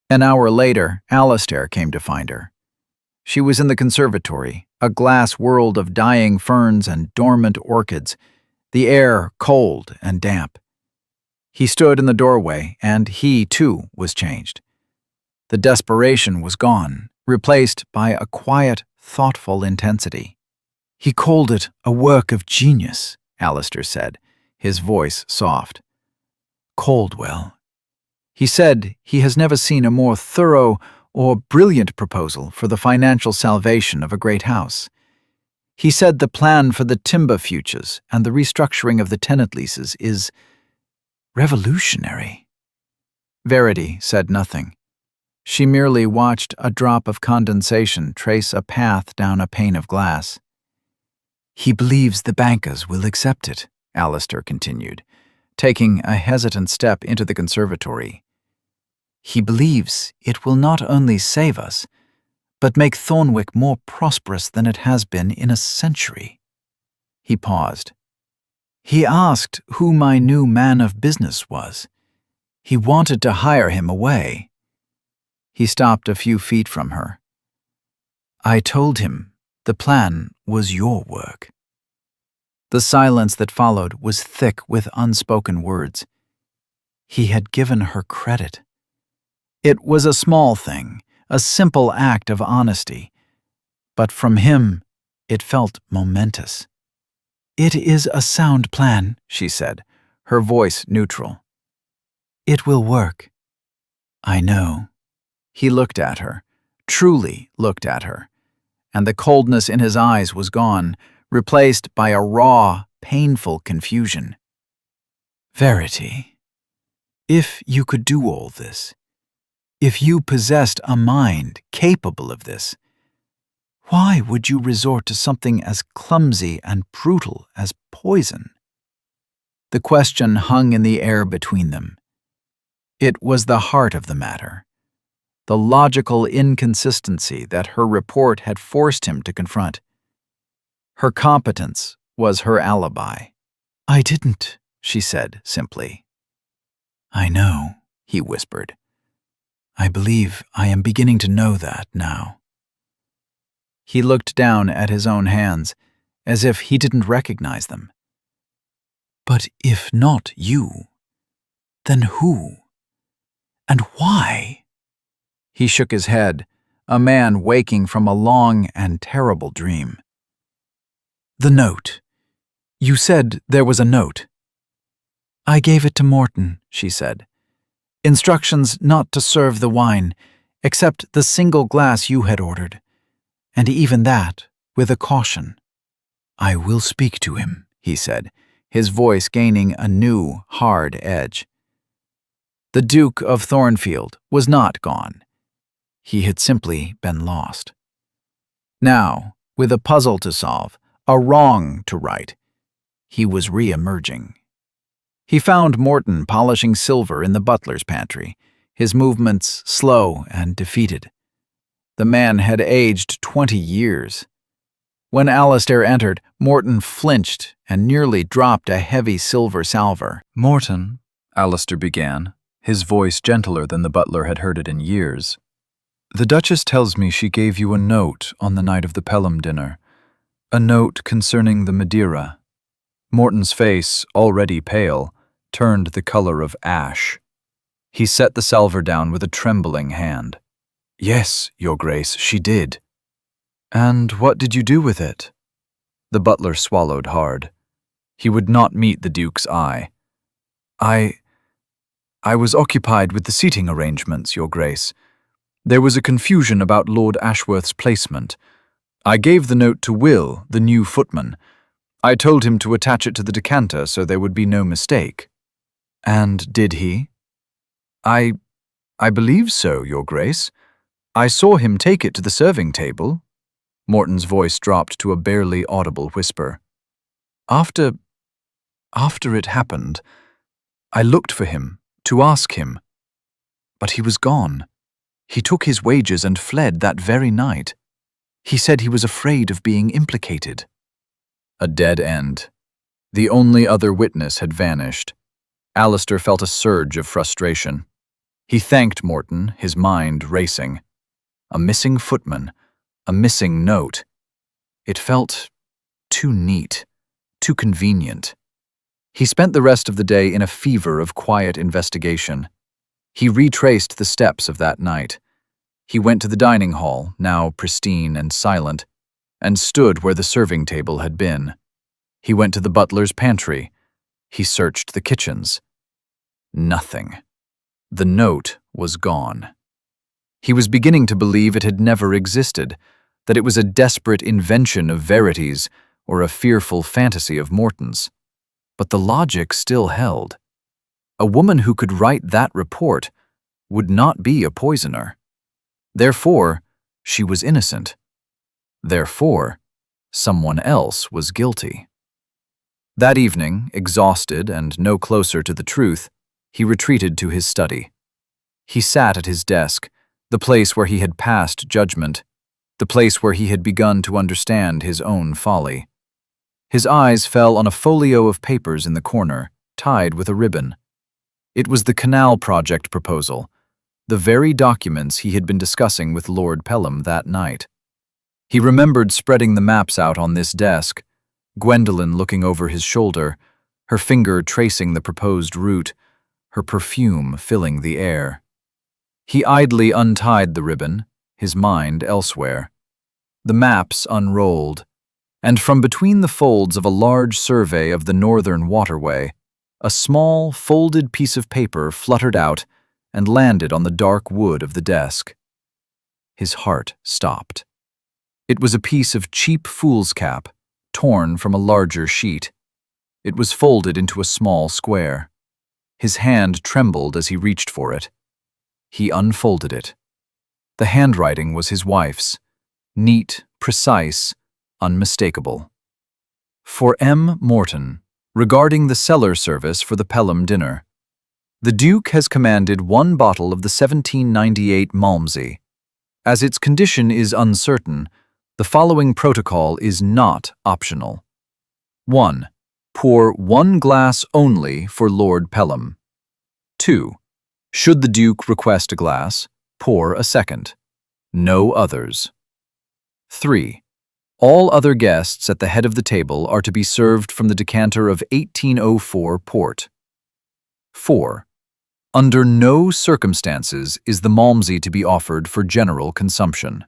A: An hour later, Alistair came to find her. She was in the conservatory, a glass world of dying ferns and dormant orchids, the air cold and damp. He stood in the doorway, and he, too, was changed. The desperation was gone, replaced by a quiet, thoughtful intensity. "He called it a work of genius," Alistair said, his voice soft. "Caldwell. He said he has never seen a more thorough or brilliant proposal for the financial salvation of a great house.
B: He said the plan for the timber futures and the restructuring of the tenant leases is revolutionary. Verity said nothing. She merely watched a drop of condensation trace a path down a pane of glass. He believes the bankers will accept it, Alistair continued, taking a hesitant step into the conservatory. He believes it will not only save us, but make Thornwick more prosperous than it has been in a century. He paused. He asked who my new man of business was. He wanted to hire him away. He stopped a few feet from her. I told him the plan was your work. The silence that followed was thick with unspoken words. He had given her credit. It was a small thing, a simple act of honesty, but from him it felt momentous. It is a sound plan, she said, her voice neutral. It will work. I know. He looked at her, truly looked at her, and the coldness in his eyes was gone, replaced by a raw, painful confusion. Verity, if you could do all this, if you possessed a mind capable of this, why would you resort to something as clumsy and brutal as poison? The question hung in the air between them. It was the heart of the matter, the logical inconsistency that her report had forced him to confront. Her competence was her alibi. I didn't, she said simply. I know, he whispered. I believe I am beginning to know that now. He looked down at his own hands, as if he didn't recognize them. But if not you, then who? And why? He shook his head, a man waking from a long and terrible dream. The note. You said there was a note. I gave it to Morton, she said. Instructions not to serve the wine, except the single glass you had ordered, and even that with a caution. I will speak to him, he said, his voice gaining a new, hard edge. The Duke of Thornfield was not gone. He had simply been lost. Now, with a puzzle to solve, a wrong to right, he was re-emerging. He found Morton polishing silver in the butler's pantry, his movements slow and defeated. The man had aged 20 years. When Alistair entered, Morton flinched and nearly dropped a heavy silver salver.
A: Morton, Alistair began, his voice gentler than the butler had heard it in years. The Duchess tells me she gave you a note on the night of the Pelham dinner, a note concerning the Madeira. Morton's face, already pale, turned the color of ash. He set the salver down with a trembling hand. Yes, Your Grace, she did. And what did you do with it? The butler swallowed hard. He would not meet the Duke's eye. I was occupied with the seating arrangements, Your Grace. There was a confusion about Lord Ashworth's placement. I gave the note to Will, the new footman. I told him to attach it to the decanter so there would be no mistake. And did he? I believe so, Your Grace. I saw him take it to the serving table. Morton's voice dropped to a barely audible whisper. After it happened, I looked for him, to ask him. But he was gone. He took his wages and fled that very night. He said he was afraid of being implicated. A dead end. The only other witness had vanished. Alistair felt a surge of frustration. He thanked Morton, his mind racing. A missing footman, a missing note. It felt too neat, too convenient. He spent the rest of the day in a fever of quiet investigation. He retraced the steps of that night. He went to the dining hall, now pristine and silent, and stood where the serving table had been. He went to the butler's pantry. He searched the kitchens. Nothing. The note was gone. He was beginning to believe it had never existed, that it was a desperate invention of Verity's or a fearful fantasy of Morton's. But the logic still held. A woman who could write that report would not be a poisoner. Therefore, she was innocent. Therefore, someone else was guilty. That evening, exhausted and no closer to the truth, he retreated to his study. He sat at his desk, the place where he had passed judgment, the place where he had begun to understand his own folly. His eyes fell on a folio of papers in the corner, tied with a ribbon. It was the canal project proposal, the very documents he had been discussing with Lord Pelham that night. He remembered spreading the maps out on this desk, Gwendolen looking over his shoulder, her finger tracing the proposed route, her perfume filling the air. He idly untied the ribbon, his mind elsewhere. The maps unrolled, and from between the folds of a large survey of the northern waterway, a small, folded piece of paper fluttered out and landed on the dark wood of the desk. His heart stopped. It was a piece of cheap foolscap, torn from a larger sheet. It was folded into a small square. His hand trembled as he reached for it. He unfolded it. The handwriting was his wife's, neat, precise, unmistakable. For M. Morton, regarding the cellar service for the Pelham dinner. The Duke has commanded 1 bottle of the 1798 Malmsey. As its condition is uncertain, the following protocol is not optional. 1. Pour 1 glass only for Lord Pelham. 2. Should the Duke request a glass, pour a second. No others. 3. All other guests at the head of the table are to be served from the decanter of 1804 port. 4. Under no circumstances is the Malmsey to be offered for general consumption.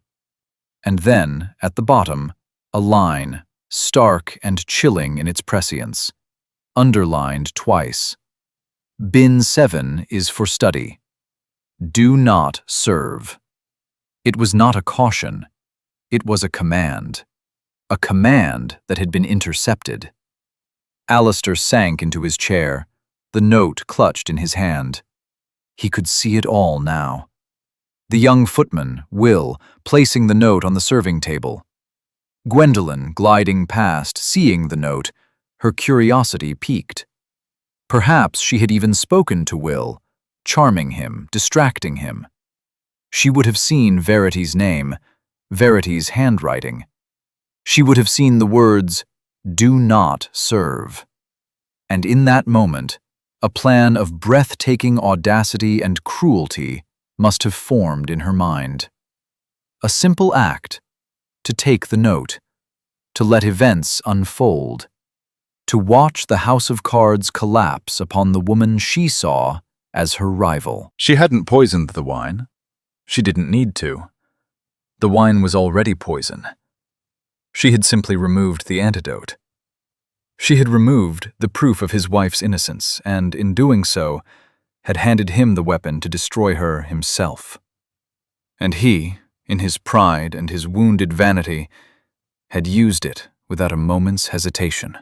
A: And then, at the bottom, a line, stark and chilling in its prescience, underlined twice. Bin 7 is for study. Do not serve. It was not a caution. It was a command. A command that had been intercepted. Alistair sank into his chair, the note clutched in his hand. He could see it all now. The young footman, Will, placing the note on the serving table. Gwendolen gliding past, seeing the note, her curiosity piqued. Perhaps she had even spoken to Will, charming him, distracting him. She would have seen Verity's name, Verity's handwriting. She would have seen the words, "Do not serve." And in that moment, a plan of breathtaking audacity and cruelty must have formed in her mind. A simple act, to take the note, to let events unfold, to watch the house of cards collapse upon the woman she saw as her rival.
B: She hadn't poisoned the wine. She didn't need to. The wine was already poison. She had simply removed the antidote. She had removed the proof of his wife's innocence, and in doing so, had handed him the weapon to destroy her himself. And he, in his pride and his wounded vanity, had used it without a moment's hesitation.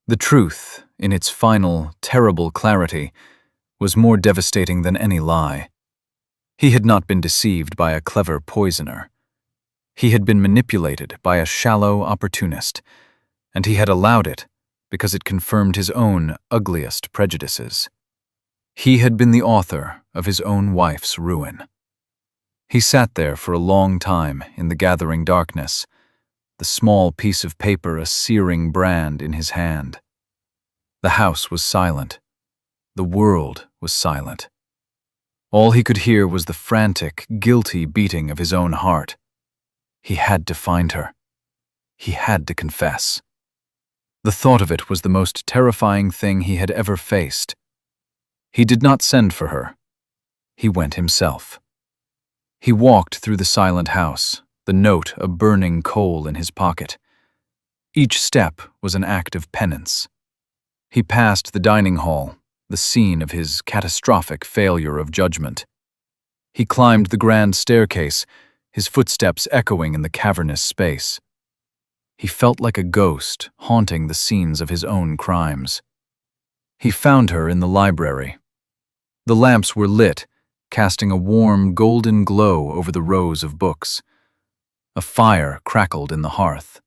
B: The truth, in its final, terrible clarity, was more devastating than any lie. He had not been deceived by a clever poisoner. He had been manipulated by a shallow opportunist, and he had allowed it because it confirmed his own ugliest prejudices. He had been the author of his own wife's ruin. He sat there for a long time in the gathering darkness, the small piece of paper a searing brand in his hand. The house was silent. The world was silent. All he could hear was the frantic, guilty beating of his own heart. He had to find her. He had to confess. The thought of it was the most terrifying thing he had ever faced. He did not send for her. He went himself. He walked through the silent house, the note a burning coal in his pocket. Each step was an act of penance. He passed the dining hall, the scene of his catastrophic failure of judgment. He climbed the grand staircase,
A: his footsteps echoing in the cavernous space. He felt like a ghost haunting the scenes of his own crimes. He found her in the library. The lamps were lit, casting a warm, golden glow over the rows of books. A fire crackled in the hearth.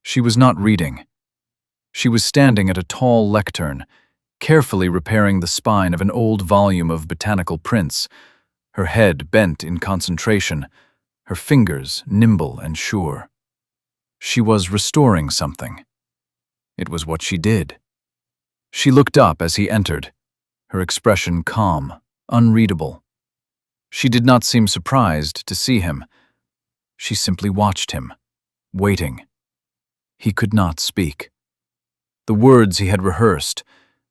A: She was not reading. She was standing at a tall lectern, carefully repairing the spine of an old volume of botanical prints, her head bent in concentration, her fingers nimble and sure. She was restoring something. It was what she did. She looked up as he entered, her expression calm, unreadable. She did not seem surprised to see him. She simply watched him, waiting. He could not speak. The words he had rehearsed,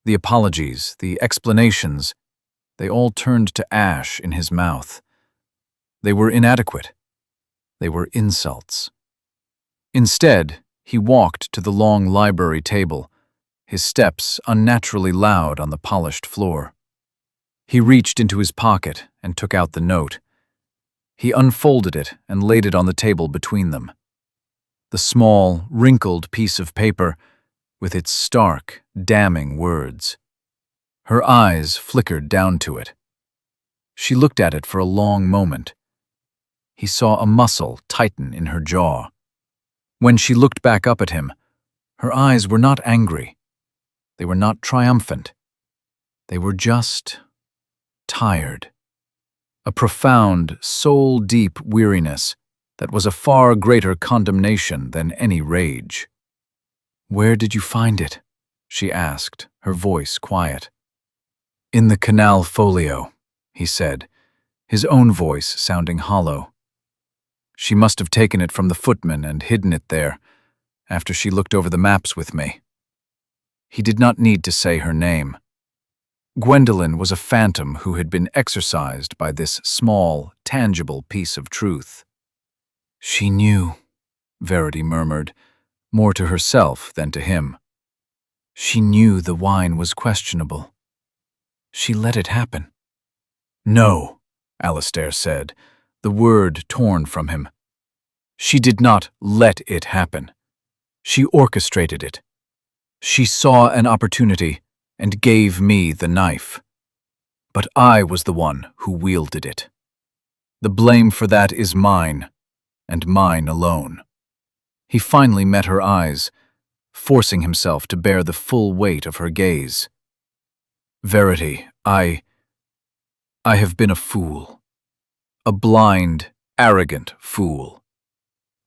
A: the apologies, the explanations, they all turned to ash in his mouth. They were inadequate. They were insults. Instead, he walked to the long library table, his steps unnaturally loud on the polished floor. He reached into his pocket and took out the note. He unfolded it and laid it on the table between them. The small, wrinkled piece of paper with its stark, damning words. Her eyes flickered down to it. She looked at it for a long moment. He saw a muscle tighten in her jaw. When she looked back up at him, her eyes were not angry. They were not triumphant. They were just tired. A profound, soul-deep weariness that was a far greater condemnation than any rage. "Where did you find it?" she asked, her voice quiet. "In the canal folio," he said, his own voice sounding hollow. "She must have taken it from the footman and hidden it there, after she looked over the maps with me." He did not need to say her name. Gwendolen was a phantom who had been exorcised by this small, tangible piece of truth. "She knew," Verity murmured, more to herself than to him. "She knew the wine was questionable. She let it happen." "No," Alistair said, the word torn from him. "She did not let it happen. She orchestrated it. She saw an opportunity and gave me the knife. But I was the one who wielded it. The blame for that is mine, and mine alone." He finally met her eyes, forcing himself to bear the full weight of her gaze. "Verity, I have been a fool. A blind, arrogant fool.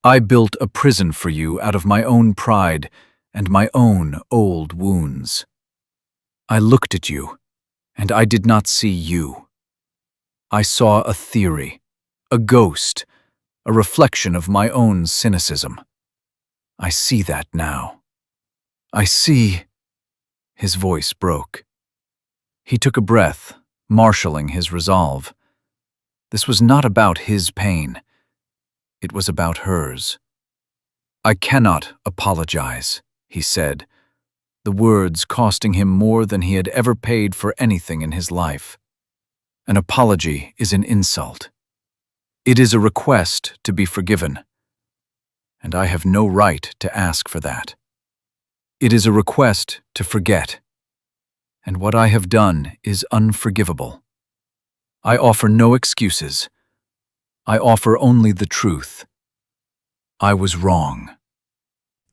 A: I built a prison for you out of my own pride and my own old wounds. I looked at you, and I did not see you. I saw a theory, a ghost, a reflection of my own cynicism. I see that now. I see—" His voice broke. He took a breath, marshalling his resolve. This was not about his pain. It was about hers. "I cannot apologize," he said, the words costing him more than he had ever paid for anything in his life. An apology is an insult. It is a request to be forgiven, and I have no right to ask for that. It is a request to forget, and what I have done is unforgivable. I offer no excuses. I offer only the truth. I was wrong.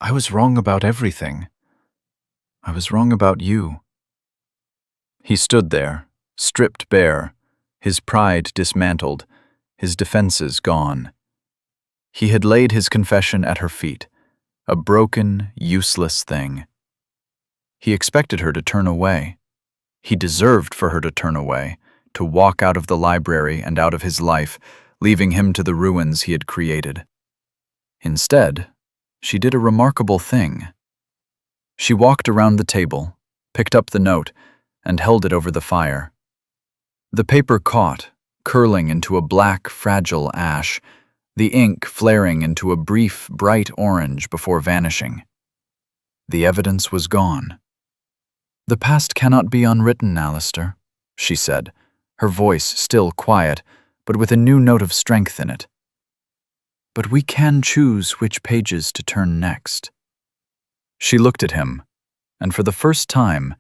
A: I was wrong about everything. I was wrong about you." He stood there, stripped bare, his pride dismantled, his defenses gone. He had laid his confession at her feet, a broken, useless thing. He expected her to turn away. He deserved for her to turn away, to walk out of the library and out of his life, leaving him to the ruins he had created. Instead, she did a remarkable thing. She walked around the table, picked up the note, and held it over the fire. The paper caught, curling into a black, fragile ash, the ink flaring into a brief, bright orange before vanishing. The evidence was gone. "The past cannot be unwritten, Alistair," she said, her voice still quiet, but with a new note of strength in it.
B: but we can choose which pages to turn next. She looked at him, and for the first time,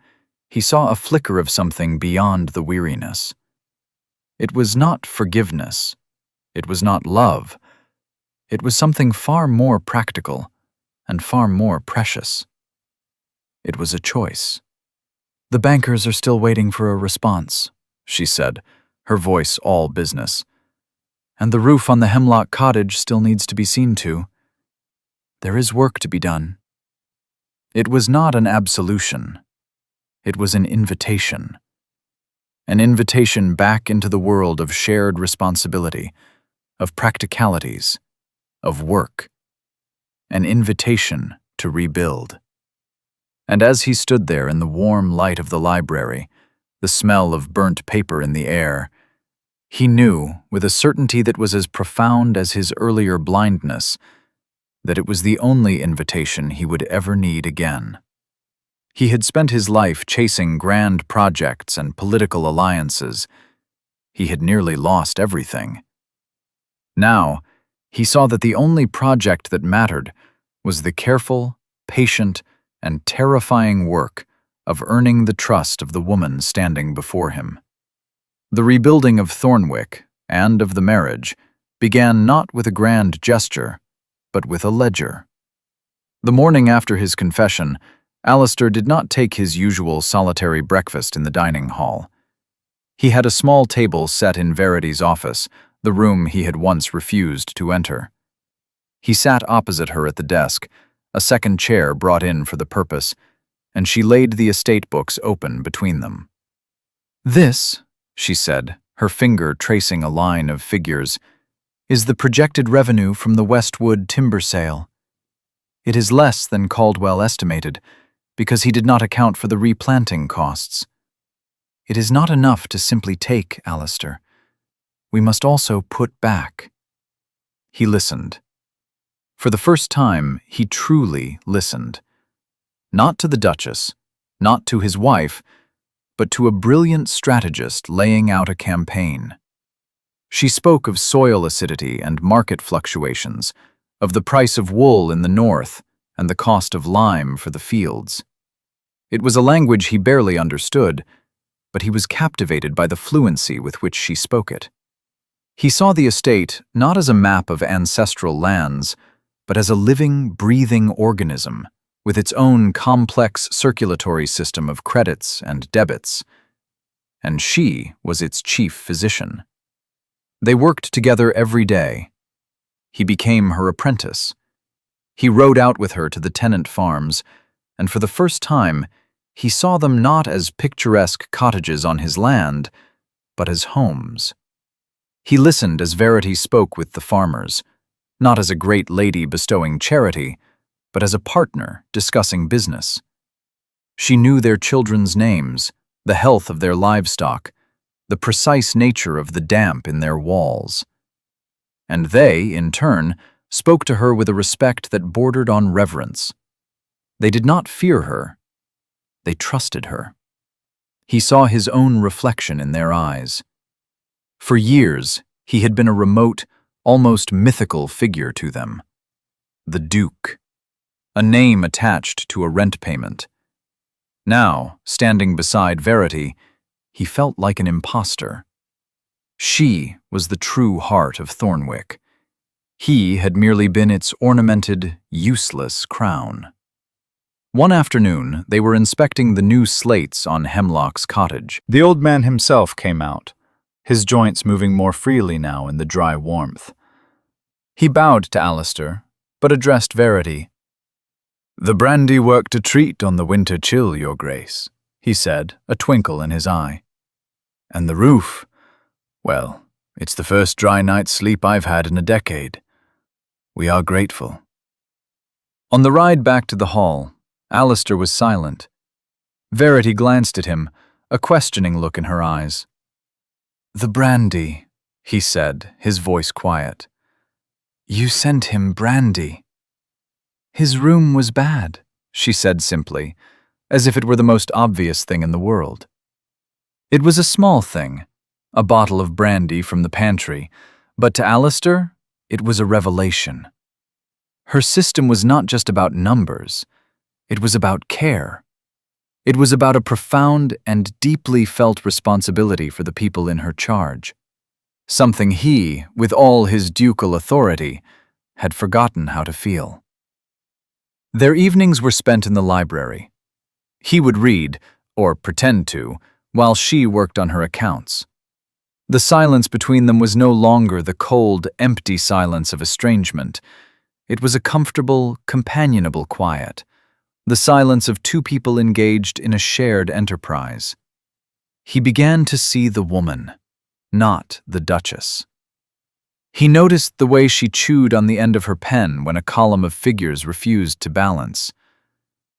B: he saw a flicker of something beyond the weariness. It was not forgiveness. It was not love. It was something far more practical and far more precious. It was a choice. "The bankers are still waiting for a response," she said, her voice all business. "And the roof on the Hemlock cottage still needs to be seen to. There is work to be done." It was not an absolution. It was an invitation. An invitation back into the world of shared responsibility, of practicalities, of work. An invitation to rebuild. And as he stood there in the warm light of the library, the smell of burnt paper in the air, he knew, with a certainty that was as profound as his earlier blindness, that it was the only invitation he would ever need again. He had spent his life chasing grand projects and political alliances. He had nearly lost everything. Now, he saw that the only project that mattered was the careful, patient, and terrifying work of earning the trust of the woman standing before him. The rebuilding of Thornwick, and of the marriage, began not with a grand gesture, but with a ledger. The morning after his confession, Alistair did not take his usual solitary breakfast in the dining hall. He had a small table set in Verity's office, the room he had once refused to enter. He sat opposite her at the desk, a second chair brought in for the purpose, and she laid the estate books open between them. "This," she said, her finger tracing a line of figures, "is the projected revenue from the Westwood timber sale. It is less than Caldwell estimated, because he did not account for the replanting costs. It is not enough to simply take, Alistair. We must also put back." He listened. For the first time, he truly listened. Not to the Duchess, not to his wife, but to a brilliant strategist laying out a campaign. She spoke of soil acidity and market fluctuations, of the price of wool in the north and the cost of lime for the fields. It was a language he barely understood, but he was captivated by the fluency with which she spoke it. He saw the estate not as a map of ancestral lands, but as a living, breathing organism with its own complex circulatory system of credits and debits. And she was its chief physician. They worked together every day. He became her apprentice. He rode out with her to the tenant farms, and for the first time, he saw them not as picturesque cottages on his land, but as homes. He listened as Verity spoke with the farmers, not as a great lady bestowing charity, but as a partner discussing business. She knew their children's names, the health of their livestock, the precise nature of the damp in their walls. And they, in turn, spoke to her with a respect that bordered on reverence. They did not fear her. They trusted her. He saw his own reflection in their eyes. For years, he had been a remote, almost mythical figure to them. The Duke. A name attached to a rent payment. Now, standing beside Verity, he felt like an imposter. She was the true heart of Thornwick. He had merely been its ornamented, useless crown. One afternoon, they were inspecting the new slates on Hemlock's cottage. The old man himself came out, his joints moving more freely now in the dry warmth. He bowed to Alistair, but addressed Verity. "The brandy worked a treat on the winter chill, Your Grace," he said, a twinkle in his eye. "And the roof, well, it's the first dry night's sleep I've had in a decade. We are grateful." On the ride back to the hall, Alistair was silent. Verity glanced at him, a questioning look in her eyes. "The brandy," he said, his voice quiet. "You sent him brandy." "His room was bad," she said simply, as if it were the most obvious thing in the world. It was a small thing, a bottle of brandy from the pantry, but to Alistair,
A: It was a revelation. Her system was not just about numbers. It was about care. It was about a profound and deeply felt responsibility for the people in her charge. Something he, with all his ducal authority, had forgotten how to feel. Their evenings were spent in the library. He would read, or pretend to, while she worked on her accounts. The silence between them was no longer the cold, empty silence of estrangement. It was a comfortable, companionable quiet, the silence of two people engaged in a shared enterprise. He began to see the woman, not the Duchess. He noticed the way she chewed on the end of her pen when a column of figures refused to balance.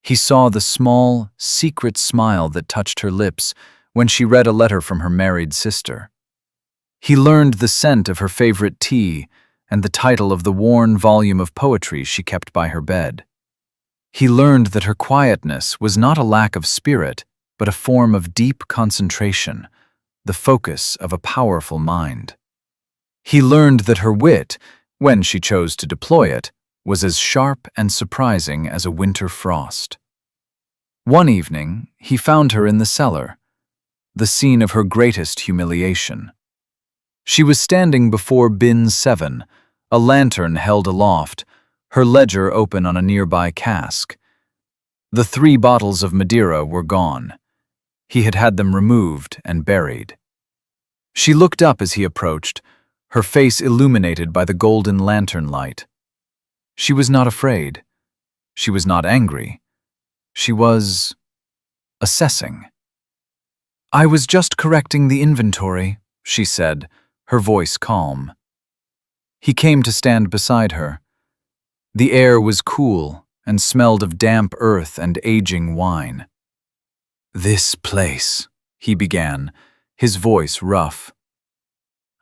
A: He saw the small, secret smile that touched her lips when she read a letter from her married sister. He learned the scent of her favorite tea and the title of the worn volume of poetry she kept by her bed. He learned that her quietness was not a lack of spirit, but a form of deep concentration, the focus of a powerful mind. He learned that her wit, when she chose to deploy it, was as sharp and surprising as a winter frost. One evening, he found her in the cellar, the scene of her greatest humiliation. She was standing before bin 7, a lantern held aloft, her ledger open on a nearby cask. The 3 bottles of Madeira were gone. He had had them removed and buried. She looked up as he approached, her face illuminated by the golden lantern light. She was not afraid. She was not angry. She was assessing. "I was just correcting the inventory," she said, her voice calm. He came to stand beside her. The air was cool and smelled of damp earth and aging wine. "This place," he began, his voice rough.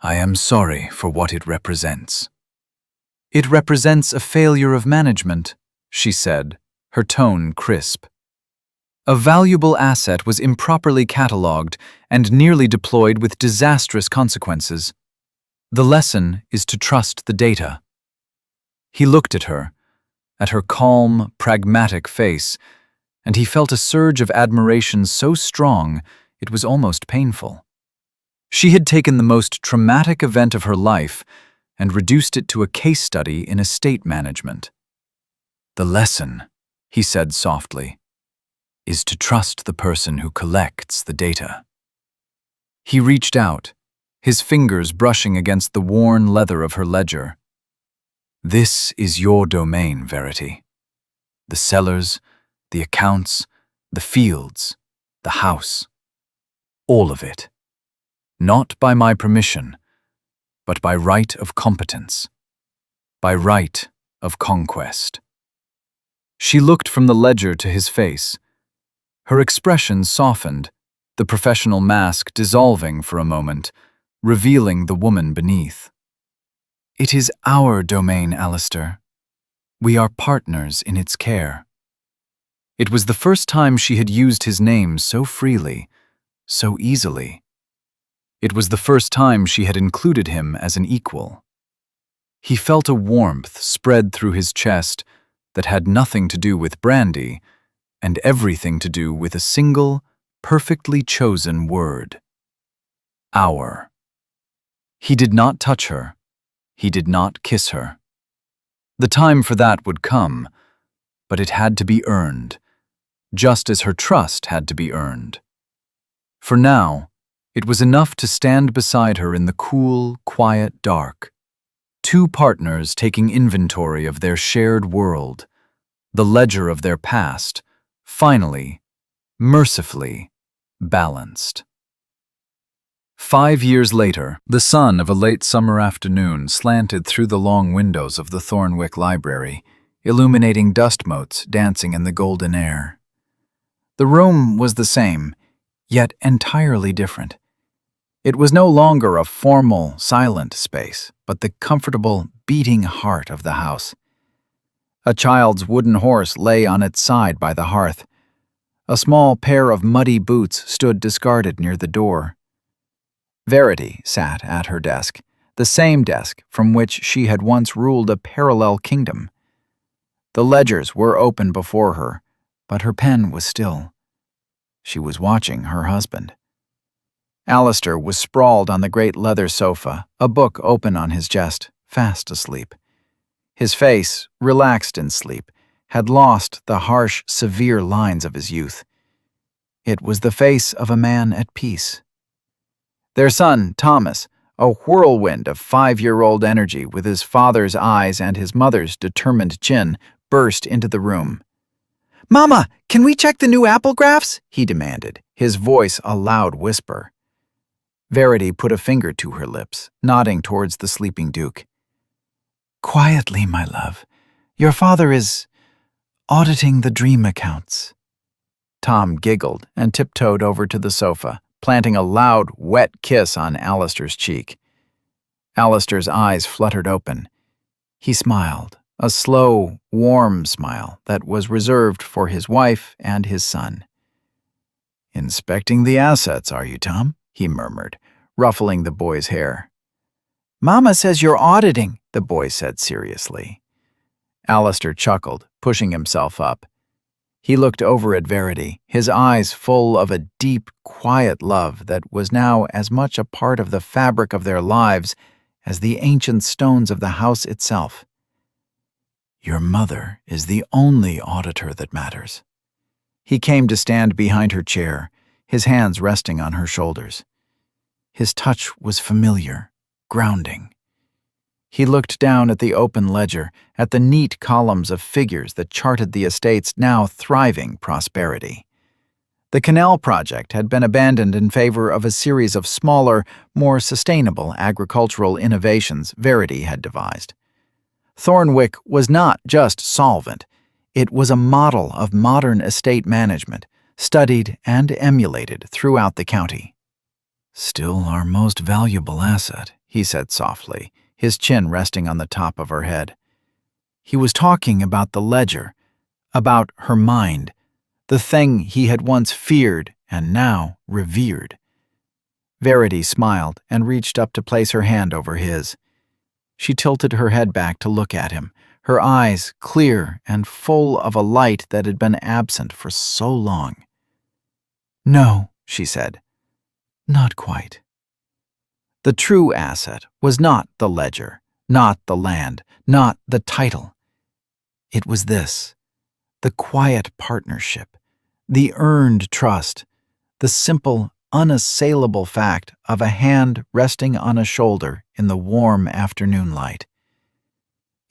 A: "I am sorry for what it represents." "It represents a failure of management," she said, her tone crisp. "A valuable asset was improperly catalogued and nearly deployed with disastrous consequences. The lesson is to trust the data." He looked at her calm, pragmatic face, and he felt a surge of admiration so strong it was almost painful. She had taken the most traumatic event of her life and reduced it to a case study in estate management. "The lesson," he said softly, "is to trust the person who collects the data." He reached out, his fingers brushing against the worn leather of her ledger. "This is your domain, Verity. The cellars, the accounts, the fields, the house. All of it. Not by my permission, but by right of competence. By right of conquest." She looked from the ledger to his face. Her expression softened, the professional mask dissolving for a moment, revealing the woman beneath. "It is our domain, Alistair. We are partners in its care." It was the first time she had used his name so freely, so easily. It was the first time she had included him as an equal. He felt a warmth spread through his chest that had nothing to do with brandy and everything to do with a single, perfectly chosen word. Our. He did not touch her. He did not kiss her. The time for that would come, but it had to be earned, just as her trust had to be earned. For now, it was enough to stand beside her in the cool, quiet dark. 2 partners taking inventory of their shared world, the ledger of their past, finally, mercifully, balanced. 5 years later, the sun of a late summer afternoon slanted through the long windows of the Thornwick Library, illuminating dust motes dancing in the golden air. The room was the same, yet entirely different. It was no longer a formal, silent space, but the comfortable, beating heart of the house. A child's wooden horse lay on its side by the hearth. A small pair of muddy boots stood discarded near the door. Verity sat at her desk,
B: the same desk from which she had once ruled a parallel kingdom. The ledgers were open before her, but her pen was still. She was watching her husband. Alistair was sprawled on the great leather sofa, a book open on his chest, fast asleep. His face, relaxed in sleep, had lost the harsh, severe lines of his youth. It was the face of a man at peace. Their son, Thomas, a whirlwind of 5-year-old energy with his father's eyes and his mother's determined chin, burst into the room. "Mama, can we check the new apple graphs?" he demanded, his voice a loud whisper. Verity put a finger to her lips, nodding towards the sleeping Duke. "Quietly, my love. Your father is auditing the dream accounts." Tom giggled and tiptoed over to the sofa, planting a loud, wet kiss on Alistair's cheek. Alistair's eyes fluttered open. He smiled, a slow, warm smile that was reserved for his wife and his son. "Inspecting the assets, are you, Tom?" he murmured, ruffling the boy's hair. "Mama says you're auditing," the boy said seriously. Alistair chuckled, pushing himself up. He looked over at Verity, his eyes full of a deep, quiet love that was now as much a part of the fabric of their lives as the ancient stones of the house itself. "Your mother is the only auditor that matters." He came to stand behind her chair, his hands resting on her shoulders. His touch was familiar, grounding. He looked down at the open ledger, at the neat columns of figures that charted the estate's now thriving prosperity. The canal project had been abandoned in favor of a series of smaller, more sustainable agricultural innovations Verity had devised. Thornwick was not just solvent, it was a model of modern estate management, studied and emulated throughout the county. "Still our most valuable asset," he said softly, his chin resting on the top of her head. He was talking about the ledger, about her mind, the thing he had once feared and now revered. Verity smiled and reached up to place her hand over his. She tilted her head back to look at him, her eyes clear and full of a light that had been absent for so long. "No," she said, "not quite." The true asset was not the ledger, not the land, not the title. It was this, the quiet partnership, the earned trust, the simple, unassailable fact of a hand resting on a shoulder in the warm afternoon light.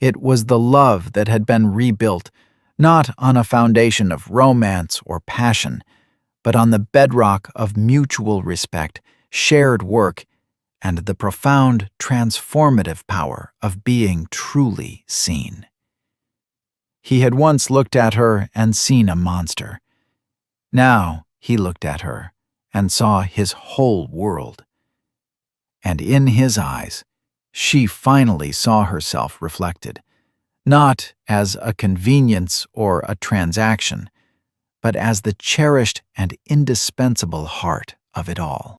B: It was the love that had been rebuilt, not on a foundation of romance or passion, but on the bedrock of mutual respect, shared work, and the profound transformative power of being truly seen. He had once looked at her and seen a monster. Now he looked at her and saw his whole world. And in his eyes, she finally saw herself reflected, not as a convenience or a transaction, but as the cherished and indispensable heart of it all.